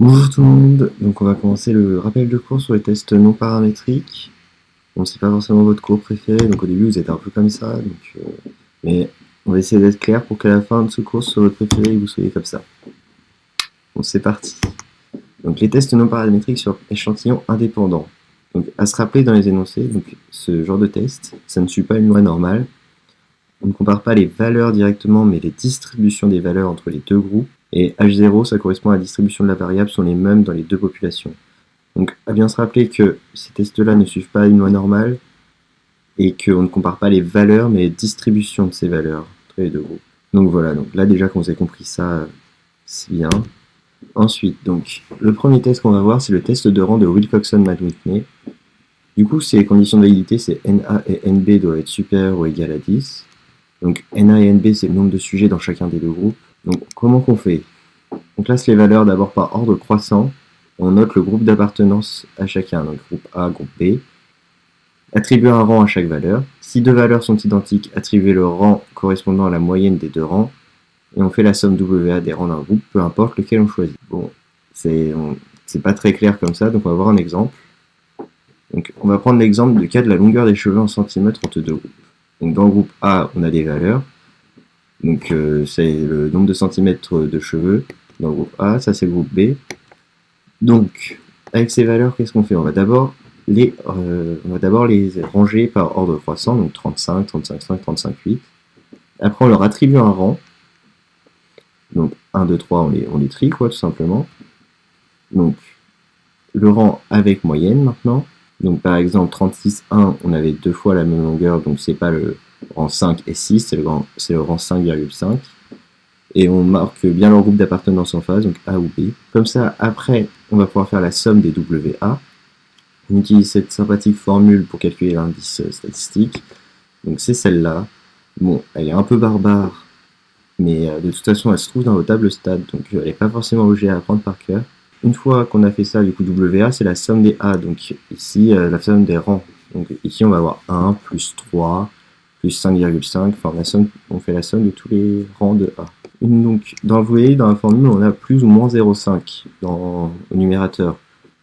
Bonjour tout le monde, donc on va commencer le rappel de cours sur les tests non paramétriques. Bon, c'est pas forcément votre cours préféré, donc au début vous êtes un peu comme ça, mais on va essayer d'être clair pour qu'à la fin de ce cours soit votre préféré et que vous soyez comme ça. Bon, c'est parti. Donc les tests non paramétriques sur échantillons indépendants. Donc à se rappeler dans les énoncés, donc ce genre de test, ça ne suit pas une loi normale. On ne compare pas les valeurs directement, mais les distributions des valeurs entre les deux groupes. Et H0, ça correspond à la distribution de la variable, sont les mêmes dans les deux populations. Donc, à bien se rappeler que ces tests-là ne suivent pas une loi normale et qu'on ne compare pas les valeurs, mais les distributions de ces valeurs entre les deux groupes. Donc voilà, donc là déjà qu'on vous a compris ça, c'est bien. Ensuite, donc, le premier test qu'on va voir, c'est le test de rang de Wilcoxon-Whitney. Du coup, ces conditions de validité, c'est NA et NB doivent être supérieurs ou égal à 10. Donc NA et NB, c'est le nombre de sujets dans chacun des deux groupes. Donc comment qu'on fait? On classe les valeurs d'abord par ordre croissant. On note le groupe d'appartenance à chacun, donc groupe A, groupe B. Attribuer un rang à chaque valeur. Si deux valeurs sont identiques, attribuer le rang correspondant à la moyenne des deux rangs. Et on fait la somme WA des rangs d'un groupe, peu importe lequel on choisit. Bon, c'est pas très clair comme ça, donc on va voir un exemple. Donc on va prendre l'exemple du cas de la longueur des cheveux en centimètres entre deux groupes. Donc dans le groupe A, on a des valeurs. Donc c'est le nombre de centimètres de cheveux dans le groupe A, ça c'est le groupe B. Donc avec ces valeurs, qu'est-ce qu'on fait? On va d'abord les ranger par ordre croissant, donc 35, 35,5, 35,8. Après on leur attribue un rang. Donc 1, 2, 3, on les trie quoi tout simplement. Donc le rang avec moyenne maintenant. Donc par exemple 36, 1, on avait deux fois la même longueur, donc c'est pas le rang 5 et 6, c'est le rang 5,5. Et on marque bien leur groupe d'appartenance en phase, donc A ou B. Comme ça, après, on va pouvoir faire la somme des WA. On utilise cette sympathique formule pour calculer l'indice statistique. Donc c'est celle-là. Bon, elle est un peu barbare, mais de toute façon, elle se trouve dans vos tables stats, donc elle n'est pas forcément obligée à apprendre par cœur. Une fois qu'on a fait ça, du coup, WA, c'est la somme des A, donc ici, la somme des rangs. Donc ici, on va avoir 1 plus 3 plus 5,5, enfin, on fait la somme de tous les rangs de A. Donc, vous voyez, dans la formule, on a plus ou moins 0,5 au numérateur.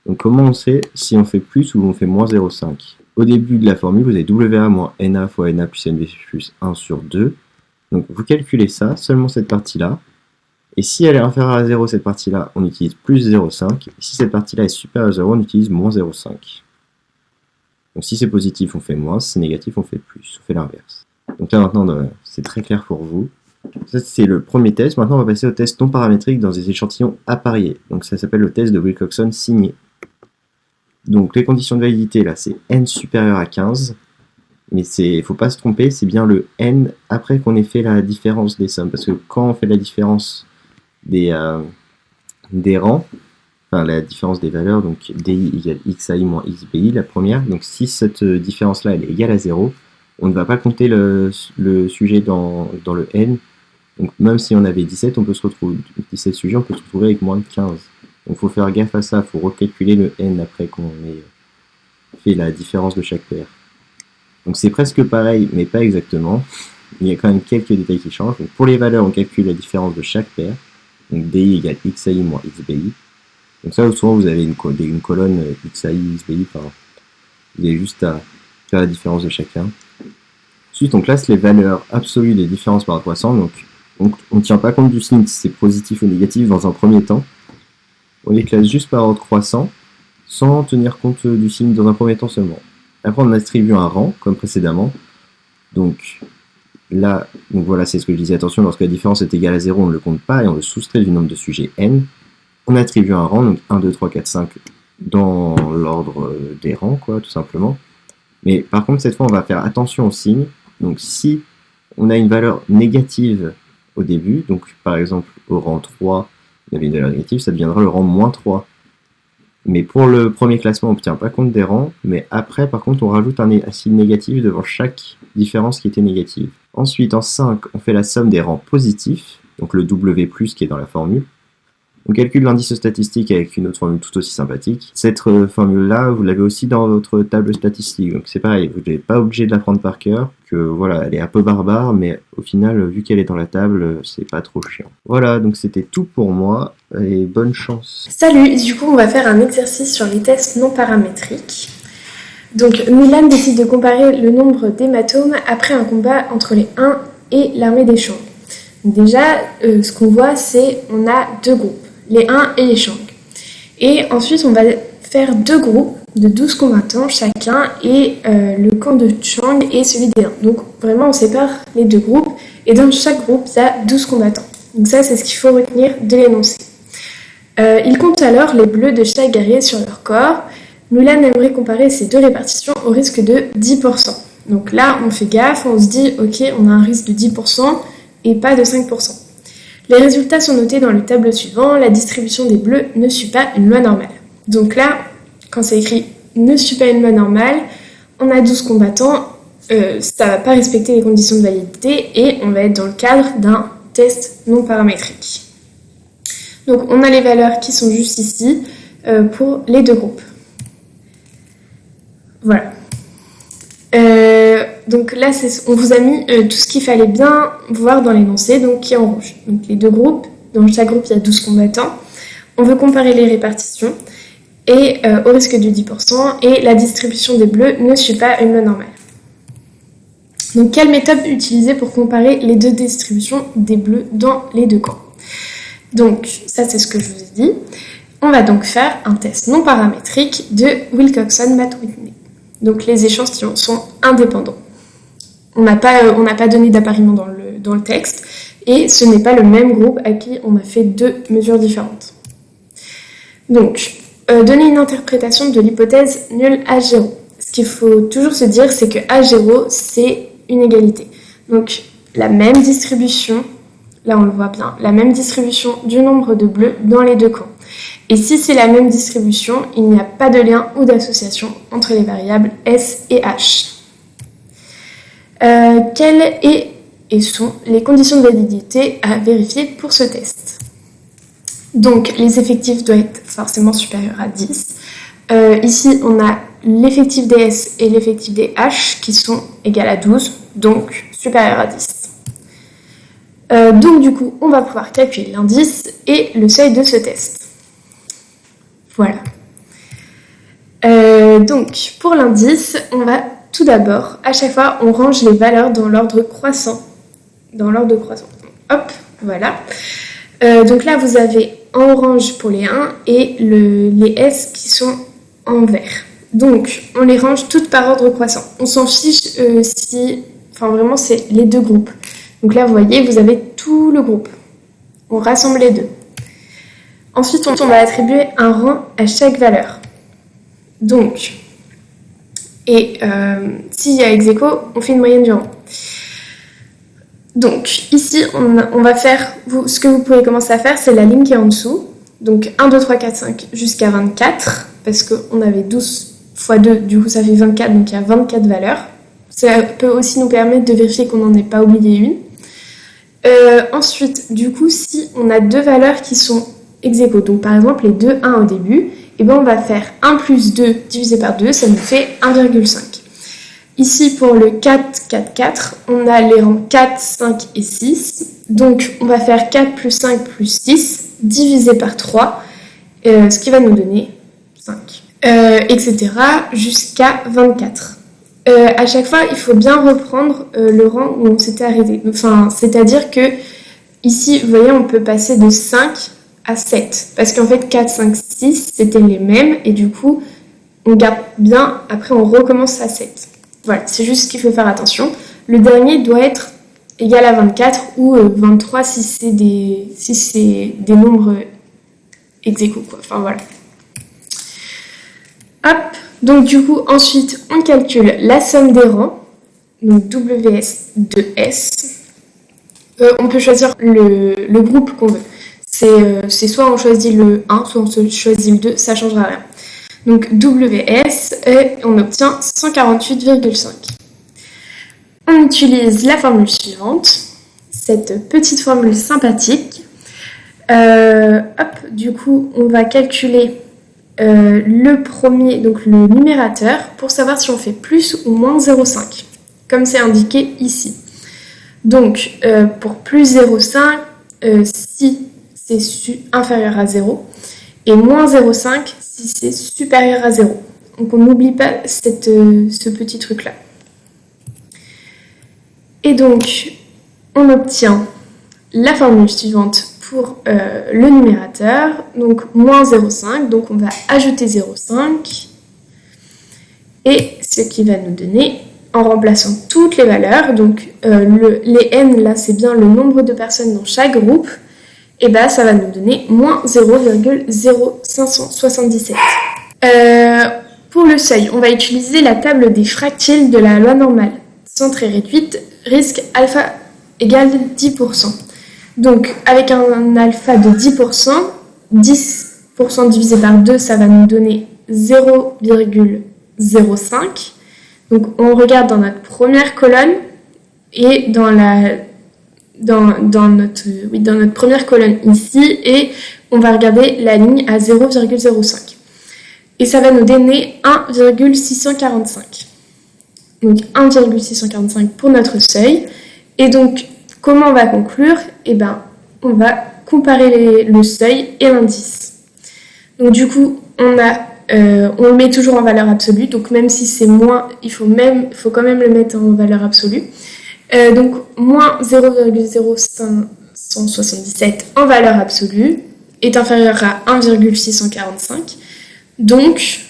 Donc, comment on sait si on fait plus ou on fait moins 0,5? Au début de la formule, vous avez WA moins NA fois NA plus NB plus 1 sur 2. Donc, vous calculez ça, seulement cette partie-là. Et si elle est inférieure à 0, cette partie-là, on utilise plus 0,5. Et si cette partie-là est supérieure à 0, on utilise moins 0,5. Donc si c'est positif, on fait moins. Si c'est négatif, on fait plus. On fait l'inverse. Donc là, maintenant, c'est très clair pour vous. Ça, c'est le premier test. Maintenant, on va passer au test non paramétrique dans des échantillons appariés. Donc ça s'appelle le test de Wilcoxon signé. Donc les conditions de validité, là, c'est n supérieur à 15. Mais il ne faut pas se tromper, c'est bien le n après qu'on ait fait la différence des sommes. Parce que quand on fait la différence des rangs, enfin la différence des valeurs, donc DI égale XAI moins XBI, la première, donc si cette différence-là elle est égale à 0, on ne va pas compter le sujet dans le n. Donc même si on avait 17, on peut se retrouver 17 sujets, on peut se retrouver avec moins de 15. Donc il faut faire gaffe à ça, il faut recalculer le n après qu'on ait fait la différence de chaque paire. Donc c'est presque pareil, mais pas exactement. Il y a quand même quelques détails qui changent. Donc pour les valeurs, on calcule la différence de chaque paire. Donc DI égale XAI moins XBI. Donc ça, souvent, vous avez une colonne XAI, XBI. Enfin, vous avez juste à faire la différence de chacun. Ensuite, on classe les valeurs absolues des différences par rapport à 100. Donc on ne tient pas compte du signe si c'est positif ou négatif dans un premier temps. On les classe juste par ordre croissant, sans tenir compte du signe dans un premier temps seulement. Après, on attribue un rang, comme précédemment. Donc là, voilà, c'est ce que je disais. Attention, lorsque la différence est égale à 0, on ne le compte pas et on le soustrait du nombre de sujets n. On attribue un rang, donc 1, 2, 3, 4, 5, dans l'ordre des rangs, quoi, tout simplement. Mais par contre, cette fois, on va faire attention aux signes. Donc si on a une valeur négative au début, donc par exemple au rang 3, il y avait une valeur négative, ça deviendra le rang moins 3. Mais pour le premier classement, on ne tient pas compte des rangs, mais après, par contre, on rajoute un signe négatif devant chaque différence qui était négative. Ensuite, en 5, on fait la somme des rangs positifs, donc le W+, qui est dans la formule. On calcule l'indice statistique avec une autre formule tout aussi sympathique. Cette formule-là, vous l'avez aussi dans votre table statistique. Donc c'est pareil, vous n'êtes pas obligé de l'apprendre par cœur. Que voilà, elle est un peu barbare, mais au final, vu qu'elle est dans la table, c'est pas trop chiant. Voilà, donc c'était tout pour moi, et bonne chance. Salut, du coup on va faire un exercice sur les tests non paramétriques. Donc Milan décide de comparer le nombre d'hématomes après un combat entre les Huns et l'armée des Shang. Déjà, ce qu'on voit, c'est on a deux groupes, les Huns et les Shang. Et ensuite, on va faire deux groupes de 12 combattants chacun, et le camp de Shang et celui des Huns. Donc vraiment, on sépare les deux groupes, et dans chaque groupe, il y a 12 combattants. Donc ça, c'est ce qu'il faut retenir de l'énoncé. Il compte alors les bleus de chaque guerrier sur leur corps. Mulan aimerait comparer ces deux répartitions au risque de 10%. Donc là, on fait gaffe, on se dit, ok, on a un risque de 10% et pas de 5%. Les résultats sont notés dans le tableau suivant. La distribution des bleus ne suit pas une loi normale. Donc là, quand c'est écrit ne suit pas une loi normale, on a 12 combattants, ça ne va pas respecter les conditions de validité et on va être dans le cadre d'un test non paramétrique. Donc on a les valeurs qui sont juste ici pour les deux groupes. Voilà. Donc là, on vous a mis tout ce qu'il fallait bien voir dans l'énoncé, donc qui est en rouge. Donc les deux groupes, dans chaque groupe il y a 12 combattants. On veut comparer les répartitions et au risque de 10%, et la distribution des bleus ne suit pas une loi normale. Donc quelle méthode utiliser pour comparer les deux distributions des bleus dans les deux camps? Donc ça c'est ce que je vous ai dit. On va donc faire un test non paramétrique de Wilcoxon-Matt-Whitney. Donc les échantillons sont indépendants. On n'a pas donné d'appariement dans le texte, et ce n'est pas le même groupe à qui on a fait deux mesures différentes. Donc, donner une interprétation de l'hypothèse nulle H0. Ce qu'il faut toujours se dire, c'est que H0, c'est une égalité. Donc, la même distribution, là on le voit bien, la même distribution du nombre de bleus dans les deux camps. Et si c'est la même distribution, il n'y a pas de lien ou d'association entre les variables S et H. Quelles sont les conditions de validité à vérifier pour ce test? Donc, les effectifs doivent être forcément supérieurs à 10. Ici, on a l'effectif des S et l'effectif des H qui sont égaux à 12, donc supérieurs à 10. Donc, du coup, on va pouvoir calculer l'indice et le seuil de ce test. Voilà. Donc, pour l'indice, on va tout d'abord, à chaque fois, on range les valeurs dans l'ordre croissant. Hop, voilà. Donc là, vous avez en orange pour les 1 et les S qui sont en vert. Donc, on les range toutes par ordre croissant. On s'en fiche vraiment, c'est les deux groupes. Donc là, vous voyez, vous avez tout le groupe. On rassemble les deux. Ensuite, on va attribuer un rang à chaque valeur. Donc, s'il y a ex aequo, on fait une moyenne du rang. Donc, ici, on va faire, ce que vous pouvez commencer à faire, c'est la ligne qui est en dessous. Donc, 1, 2, 3, 4, 5 jusqu'à 24, parce qu'on avait 12 x 2, du coup ça fait 24, donc il y a 24 valeurs. Ça peut aussi nous permettre de vérifier qu'on n'en ait pas oublié une. Ensuite, du coup, si on a deux valeurs qui sont ex aequo, donc par exemple les deux 1 au début, et ben on va faire 1 plus 2 divisé par 2, ça nous fait 1,5. Ici, pour le 4, 4, 4, on a les rangs 4, 5 et 6. Donc, on va faire 4 plus 5 plus 6 divisé par 3, ce qui va nous donner 5, etc. jusqu'à 24. À chaque fois, il faut bien reprendre le rang où on s'était arrêté. Enfin, c'est-à-dire que ici, vous voyez, on peut passer de 5 à 7. Parce qu'en fait, 4, 5, 6, c'était les mêmes. Et du coup, on garde bien. Après, on recommence à 7. Voilà, c'est juste ce qu'il faut faire attention. Le dernier doit être égal à 24 ou 23 si c'est des nombres ex aequo, quoi. Enfin, voilà. Hop. Donc, du coup, ensuite, on calcule la somme des rangs. Donc, WS de S. On peut choisir le groupe qu'on veut. C'est soit on choisit le 1, soit on choisit le 2, ça ne changera rien. Donc WS, et on obtient 148,5. On utilise la formule suivante, cette petite formule sympathique. Du coup, on va calculer le premier, donc le numérateur, pour savoir si on fait plus ou moins 0,5, comme c'est indiqué ici. Donc, pour plus 0,5, si c'est inférieur à 0, et moins 0,5 si c'est supérieur à 0. Donc, on n'oublie pas ce petit truc-là. Et donc, on obtient la formule suivante pour le numérateur, donc moins 0,5, donc on va ajouter 0,5, et ce qui va nous donner, en remplaçant toutes les valeurs, donc les n là c'est bien le nombre de personnes dans chaque groupe, et ben ça va nous donner moins 0,0577. Pour le seuil, on va utiliser la table des fractiles de la loi normale. Centrée réduite, risque alpha égale 10%. Donc, avec un alpha de 10%, 10% divisé par 2, ça va nous donner 0,05. Donc, on regarde dans notre première colonne et dans notre première colonne ici, et on va regarder la ligne à 0,05. Et ça va nous donner 1,645. Donc 1,645 pour notre seuil. Et donc, comment on va conclure? Eh bien, on va comparer le seuil et l'indice. Donc du coup, on le met toujours en valeur absolue. Donc même si c'est moins, il faut quand même le mettre en valeur absolue. Donc moins 0,0577 en valeur absolue est inférieur à 1,645. Donc,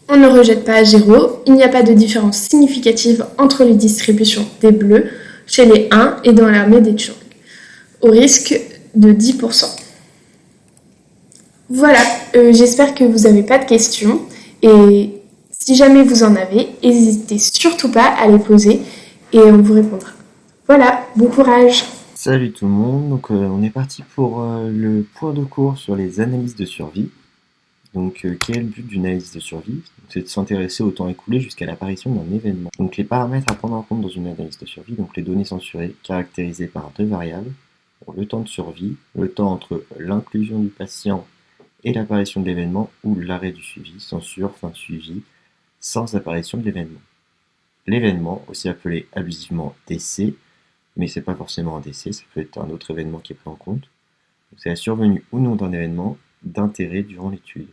on ne rejette pas à 0. Il n'y a pas de différence significative entre les distributions des bleus chez les 1 et dans l'armée des Tchang, au risque de 10%. Voilà, j'espère que vous n'avez pas de questions. Et si jamais vous en avez, n'hésitez surtout pas à les poser et on vous répondra. Voilà, bon courage! Salut tout le monde, donc on est parti pour le point de cours sur les analyses de survie. Donc, quel est le but d'une analyse de survie? C'est de s'intéresser au temps écoulé jusqu'à l'apparition d'un événement. Donc, les paramètres à prendre en compte dans une analyse de survie, donc les données censurées, caractérisées par deux variables, le temps de survie, le temps entre l'inclusion du patient et l'apparition de l'événement, ou l'arrêt du suivi, censure, fin de suivi, sans apparition de l'événement. L'événement, aussi appelé abusivement décès, mais c'est pas forcément un décès, ça peut être un autre événement qui est pris en compte. C'est la survenue ou non d'un événement d'intérêt durant l'étude.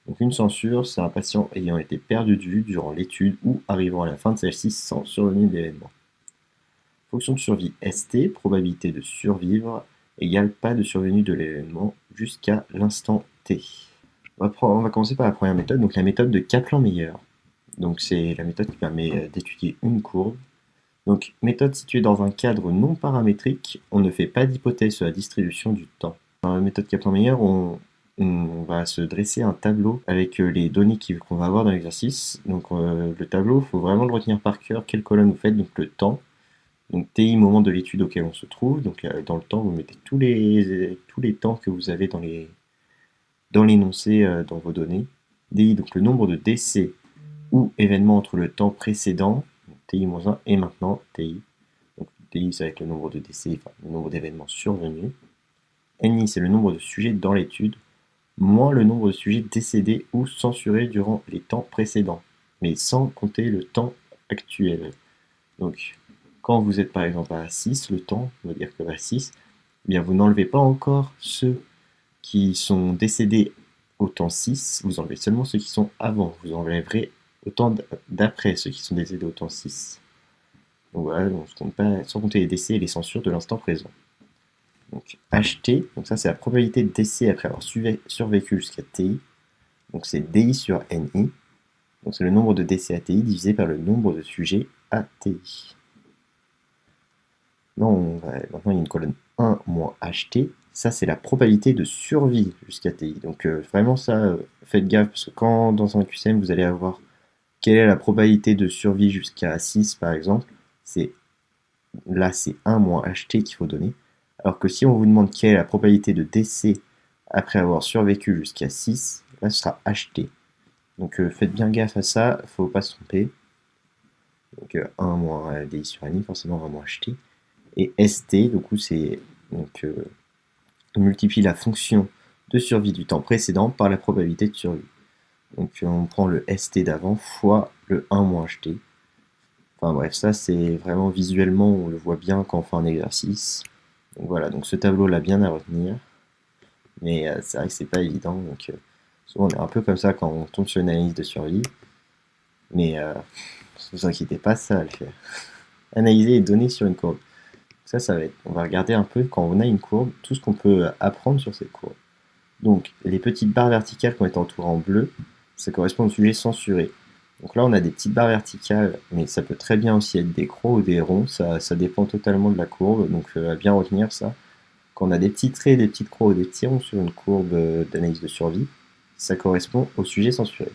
Donc une censure, c'est un patient ayant été perdu de vue durant l'étude ou arrivant à la fin de celle-ci sans survenue de l'événement. Fonction de survie ST, probabilité de survivre, égale pas de survenue de l'événement jusqu'à l'instant T. On va commencer par la première méthode, donc la méthode de Kaplan-Meier. Donc c'est la méthode qui permet d'étudier une courbe. Donc méthode située dans un cadre non paramétrique, on ne fait pas d'hypothèse sur la distribution du temps. Dans la méthode Kaplan-Meier, on va se dresser un tableau avec les données qu'on va avoir dans l'exercice. Donc le tableau, il faut vraiment le retenir par cœur, quelle colonne vous faites, donc le temps. Donc TI, moment de l'étude auquel on se trouve. Donc dans le temps, vous mettez tous les temps que vous avez dans l'énoncé dans vos données. DI, donc le nombre de décès ou événements entre le temps précédent, TI-1, et maintenant TI. Donc TI, c'est avec le nombre de décès, enfin le nombre d'événements survenus. NI, c'est le nombre de sujets dans l'étude, moins le nombre de sujets décédés ou censurés durant les temps précédents, mais sans compter le temps actuel. Donc, quand vous êtes par exemple à 6, le temps, on va dire que à 6, eh bien vous n'enlevez pas encore ceux qui sont décédés au temps 6, vous enlevez seulement ceux qui sont avant, vous enlèverez au temps d'après ceux qui sont décédés au temps 6. Donc voilà, on ne compte pas, sans compter les décès et les censures de l'instant présent. Donc HT, donc ça c'est la probabilité de décès après avoir survécu jusqu'à TI. Donc c'est DI sur NI. Donc c'est le nombre de décès à TI divisé par le nombre de sujets à TI. Maintenant il y a une colonne 1 moins HT. Ça c'est la probabilité de survie jusqu'à TI. Donc vraiment ça, faites gaffe parce que quand dans un QCM vous allez avoir quelle est la probabilité de survie jusqu'à 6 par exemple, là c'est 1 moins HT qu'il faut donner. Alors que si on vous demande quelle est la probabilité de décès après avoir survécu jusqu'à 6, là ce sera HT. Donc faites bien gaffe à ça, il ne faut pas se tromper. Donc 1 moins DI sur NI, forcément 1 moins HT. Et ST, du coup c'est on multiplie la fonction de survie du temps précédent par la probabilité de survie. Donc on prend le ST d'avant fois le 1 moins HT. Enfin bref, ça c'est vraiment visuellement, on le voit bien quand on fait un exercice. Donc voilà, donc ce tableau-là bien à retenir. Mais c'est vrai que c'est pas évident, donc souvent on est un peu comme ça quand on tombe sur une analyse de survie. Mais ne vous inquiétez pas, ça va le faire. Analyser les données sur une courbe. Ça va être, on va regarder un peu quand on a une courbe, tout ce qu'on peut apprendre sur cette courbe. Donc les petites barres verticales qui ont été entourées en bleu, ça correspond au sujet censuré. Donc là on a des petites barres verticales, mais ça peut très bien aussi être des crocs ou des ronds, ça dépend totalement de la courbe, donc à bien retenir ça. Quand on a des petits traits, des petites croix ou des petits ronds sur une courbe d'analyse de survie, ça correspond au sujet censuré.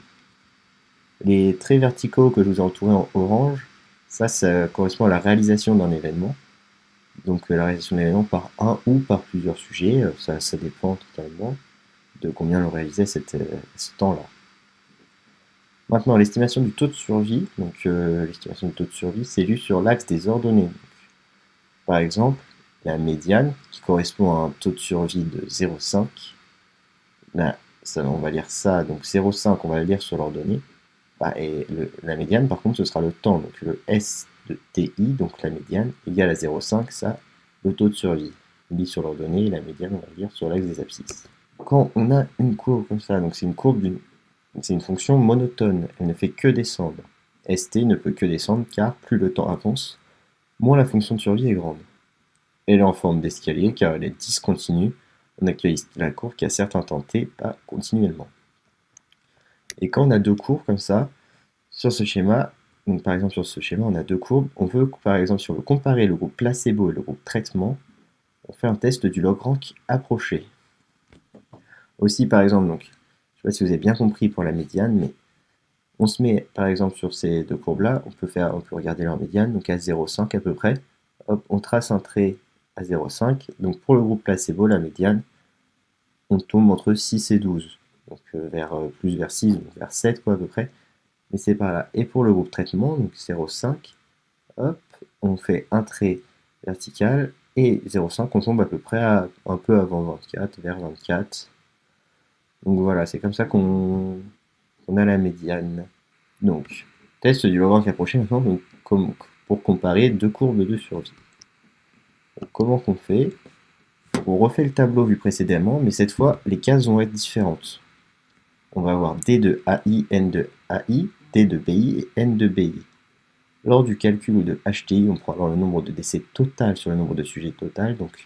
Les traits verticaux que je vous ai entourés en orange, ça correspond à la réalisation d'un événement. Donc la réalisation d'un événement par un ou par plusieurs sujets, ça dépend totalement de combien l'on réalisait ce temps-là. Maintenant, l'estimation du taux de survie, donc l'estimation du taux de survie, c'est lu sur l'axe des ordonnées. Donc, par exemple, la médiane, qui correspond à un taux de survie de 0,5, là, on va lire ça, donc 0,5, on va le lire sur l'ordonnée, et la médiane, par contre, ce sera le temps, donc le S de TI, donc la médiane, égale à 0,5, ça, le taux de survie. On lit sur l'ordonnée, et la médiane, on va le lire sur l'axe des abscisses. Quand on a une courbe comme ça, donc c'est une fonction monotone, elle ne fait que descendre. ST ne peut que descendre car plus le temps avance, moins la fonction de survie est grande. Elle est en forme d'escalier car elle est discontinue. On accueille la courbe qui a certes un temps t, pas continuellement. Et quand on a deux courbes comme ça, sur ce schéma, donc par exemple sur ce schéma, on a deux courbes. On veut, par exemple, si on veut comparer le groupe placebo et le groupe traitement, on fait un test du log-rank approché. Aussi, par exemple, donc, je ne sais pas si vous avez bien compris pour la médiane, mais on se met, par exemple, sur ces deux courbes-là, on peut regarder leur médiane, donc à 0,5 à peu près. Hop, on trace un trait à 0,5. Donc pour le groupe placebo, la médiane, on tombe entre 6 et 12. Donc plus vers 6, donc vers 7 quoi à peu près. Mais c'est par là. Et pour le groupe traitement, donc 0,5, hop, on fait un trait vertical et 0,5, on tombe à peu près un peu avant 24, vers 24. Donc voilà, c'est comme ça qu'on a la médiane. Donc, test du log-rank approché maintenant, donc, pour comparer deux courbes de survie. Donc, comment qu'on fait? On refait le tableau vu précédemment, mais cette fois, les cases vont être différentes. On va avoir D de AI, N de AI, D de BI et N de BI. Lors du calcul de HTI, on prend alors le nombre de décès total sur le nombre de sujets total. Donc,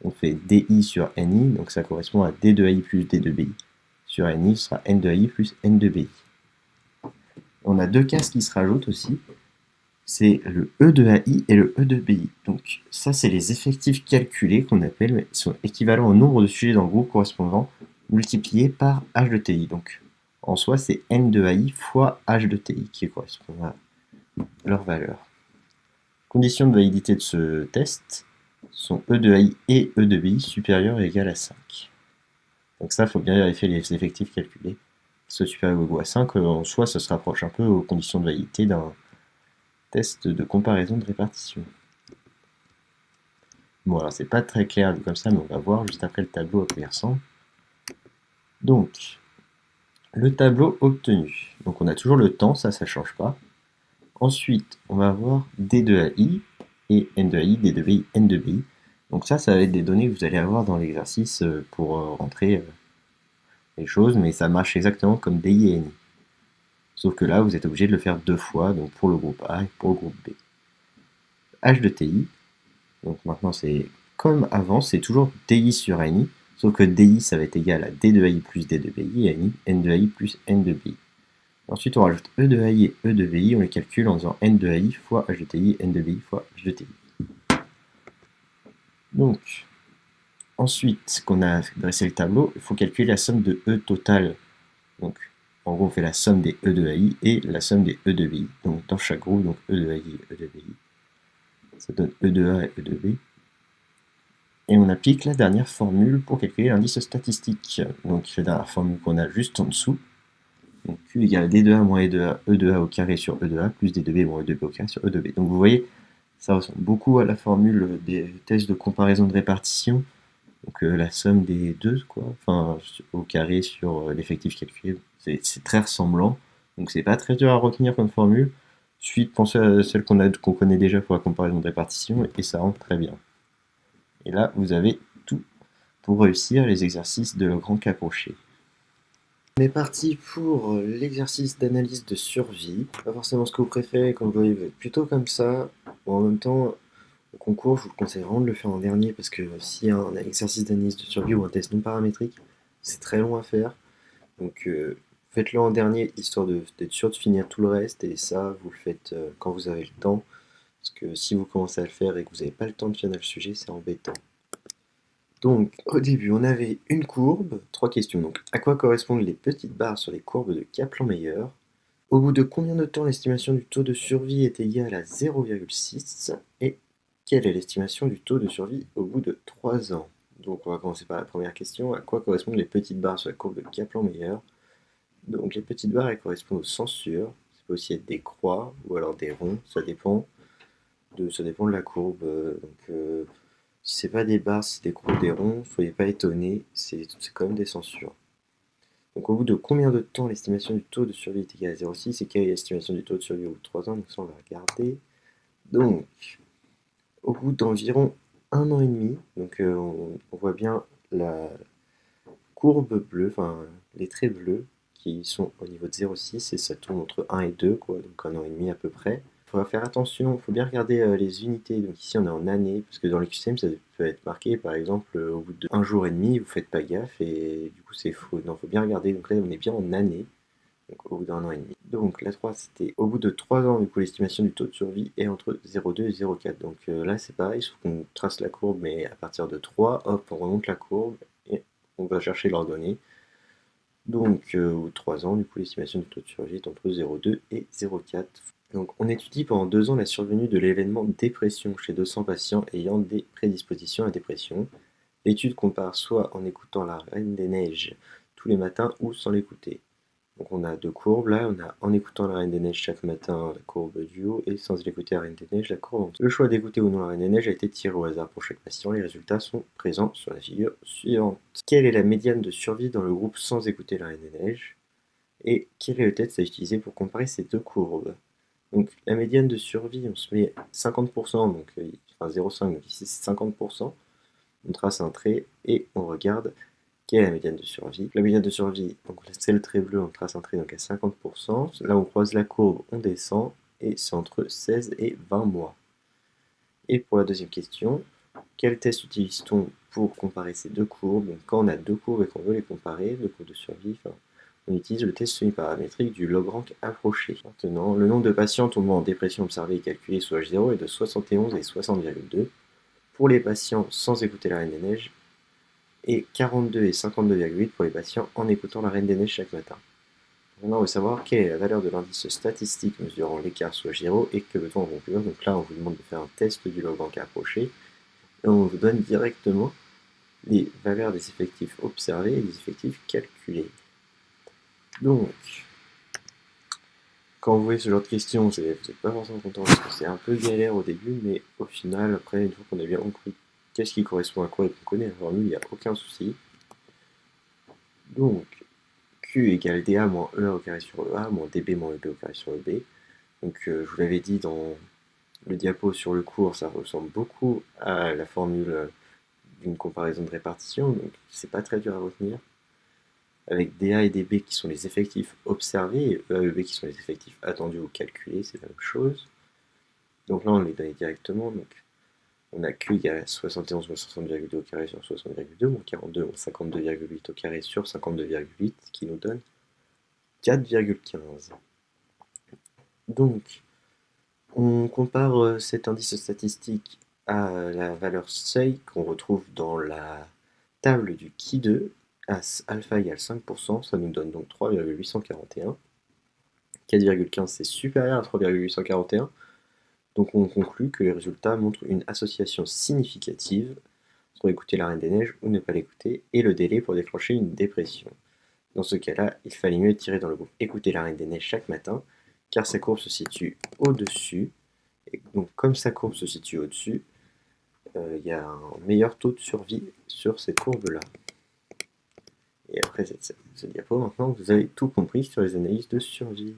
on fait DI sur NI, donc ça correspond à D de AI plus D de BI. Sur NI, ce sera N de AI plus N de BI. On a deux cases qui se rajoutent aussi. C'est le E de AI et le E de BI. Donc ça, c'est les effectifs calculés qu'on appelle, mais ils sont équivalents au nombre de sujets dans le groupe correspondant multiplié par H de TI. Donc en soi, c'est N de AI fois H de TI qui correspond à leur valeur. Conditions de validité de ce test sont E de AI et E de BI supérieur ou égal à 5. Donc ça, il faut bien vérifier les effectifs calculés. Ce supérieur ou égal à 5, en soi, ça se rapproche un peu aux conditions de validité d'un test de comparaison de répartition. Bon, alors c'est pas très clair comme ça, mais on va voir juste après le tableau à quoi il ressemble. Donc, le tableau obtenu. Donc on a toujours le temps, ça change pas. Ensuite, on va avoir D de AI et N de AI, D de BI, N de BI. Donc ça va être des données que vous allez avoir dans l'exercice pour rentrer les choses, mais ça marche exactement comme DI et NI. Sauf que là, vous êtes obligé de le faire deux fois, donc pour le groupe A et pour le groupe B. H de TI, donc maintenant c'est comme avant, c'est toujours DI sur NI, sauf que DI ça va être égal à D de AI plus D de BI, et NI, N de AI plus N de BI. Ensuite on rajoute E de AI et E de BI, on les calcule en faisant N de AI fois H de TI, N de BI fois H de TI. Donc, ensuite qu'on a dressé le tableau, il faut calculer la somme de E total. Donc, en gros, on fait la somme des E de AI et la somme des E de BI. Donc, dans chaque groupe, donc E de AI et E de BI. Ça donne E de A et E de B. Et on applique la dernière formule pour calculer l'indice statistique. Donc, la dernière formule qu'on a juste en dessous. Donc, Q égale D de A moins E de A au carré sur E de A, plus D de B moins E de B au carré sur E de B. Donc, vous voyez, ça ressemble beaucoup à la formule des tests de comparaison de répartition. Donc la somme des deux, quoi, enfin au carré sur l'effectif calculé, c'est très ressemblant. Donc c'est pas très dur à retenir comme formule. Ensuite, pensez à celle qu'on connaît déjà pour la comparaison de répartition et ça rentre très bien. Et là, vous avez tout pour réussir les exercices de Lagrange approché. On est parti pour l'exercice d'analyse de survie. Pas forcément ce que vous préférez, comme vous voyez, vous êtes plutôt comme ça. Bon, en même temps, au concours, je vous conseille vraiment de le faire en dernier parce que s'il y a un exercice d'analyse de survie ou un test non paramétrique, c'est très long à faire. Donc faites-le en dernier histoire d'être sûr de finir tout le reste et ça, vous le faites quand vous avez le temps. Parce que si vous commencez à le faire et que vous n'avez pas le temps de finir le sujet, c'est embêtant. Donc, au début, on avait une courbe, trois questions. Donc, à quoi correspondent les petites barres sur les courbes de Kaplan-Meier? Au bout de combien de temps l'estimation du taux de survie est égale à 0,6? Et quelle est l'estimation du taux de survie au bout de 3 ans? Donc, on va commencer par la première question. À quoi correspondent les petites barres sur la courbe de Kaplan-Meier? Donc, les petites barres, elles correspondent aux censures. Ça peut aussi être des croix ou alors des ronds. Ça dépend de la courbe. Si c'est pas des barres, si c'est des courbes, des ronds, soyez pas étonnés, c'est quand même des censures. Donc au bout de combien de temps l'estimation du taux de survie est égale à 0,6 et quelle est l'estimation du taux de survie au bout de 3 ans? Donc ça on va regarder. Donc au bout d'environ 1 an et demi, donc on voit bien la courbe bleue, enfin les traits bleus qui sont au niveau de 0,6 et ça tourne entre 1 et 2, quoi, donc 1 an et demi à peu près. Il faudra faire attention, il faut bien regarder les unités. Donc ici on est en années, parce que dans le QCM ça peut être marqué par exemple au bout de 1 jour et demi, vous faites pas gaffe et du coup c'est faux. Non, il faut bien regarder, donc là on est bien en années, donc au bout d'1 an et demi. Donc la 3 c'était au bout de 3 ans, du coup l'estimation du taux de survie est entre 0,2 et 0,4. Donc là c'est pareil, sauf qu'on trace la courbe, mais à partir de 3, hop, on remonte la courbe et on va chercher leurs données. Donc, au bout de 3 ans, du coup, l'estimation du taux de survie est entre 0,2 et 0,4. Donc, on étudie pendant 2 ans la survenue de l'événement dépression chez 200 patients ayant des prédispositions à dépression. L'étude compare soit en écoutant la Reine des Neiges tous les matins ou sans l'écouter. Donc on a deux courbes là, on a en écoutant la Reine des Neiges chaque matin la courbe du haut et sans écouter la Reine des Neiges la courbe en dessous. Le choix d'écouter ou non la Reine des Neiges a été tiré au hasard pour chaque patient, les résultats sont présents sur la figure suivante. Quelle est la médiane de survie dans le groupe sans écouter la Reine des Neiges? Et quel est le test à utiliser pour comparer ces deux courbes? Donc la médiane de survie, on se met 50%, donc enfin 0,5, donc ici c'est 50%. On trace un trait et on regarde quelle est la médiane de survie. La médiane de survie, donc c'est le trait bleu, on trace un trait donc à 50%. Là on croise la courbe, on descend et c'est entre 16 et 20 mois. Et pour la deuxième question, quel test utilise-t-on pour comparer ces deux courbes? Donc quand on a deux courbes et qu'on veut les comparer, deux courbes de survie, on utilise le test semi-paramétrique du log-rank approché. Maintenant, le nombre de patients tombant en dépression observée et calculée sous H0 est de 71 et 60,2. Pour les patients sans écouter la Reine des Neiges, et 42 et 52,8 pour les patients en écoutant la Reine des Neiges chaque matin. Maintenant, on veut savoir quelle est la valeur de l'indice statistique mesurant l'écart sous H0 et que veut-on en conclure. Donc là, on vous demande de faire un test du log-rank approché et on vous donne directement les valeurs des effectifs observés et des effectifs calculés. Donc, quand vous voyez ce genre de questions, vous n'êtes pas forcément content parce que c'est un peu galère au début, mais au final, après, une fois qu'on a bien compris qu'est-ce qui correspond à quoi et qu'on connaît la formule, il n'y a aucun souci. Donc, Q égale dA moins EA au carré sur EA moins dB moins EB au carré sur EB. Donc, je vous l'avais dit dans le diapo sur le cours, ça ressemble beaucoup à la formule d'une comparaison de répartition, donc c'est pas très dur à retenir. Avec dA et dB qui sont les effectifs observés et EA et EB qui sont les effectifs attendus ou calculés, c'est la même chose. Donc là, on les donne directement. Donc, on a Q égale à 71 moins 60,2 au carré sur 60,2, moins 42 moins 52,8 au carré sur 52,8, qui nous donne 4,15. Donc, on compare cet indice statistique à la valeur seuil qu'on retrouve dans la table du Ki2, à alpha égale 5%, ça nous donne donc 3,841. 4,15 c'est supérieur à 3,841, donc on conclut que les résultats montrent une association significative entre écouter la Reine des Neiges ou ne pas l'écouter, et le délai pour déclencher une dépression. Dans ce cas-là, il fallait mieux tirer dans le groupe écouter la Reine des Neiges chaque matin, car sa courbe se situe au-dessus, et donc comme sa courbe se situe au-dessus, il y a un meilleur taux de survie sur cette courbe-là. Et après ce diapo, maintenant vous avez tout compris sur les analyses de survie.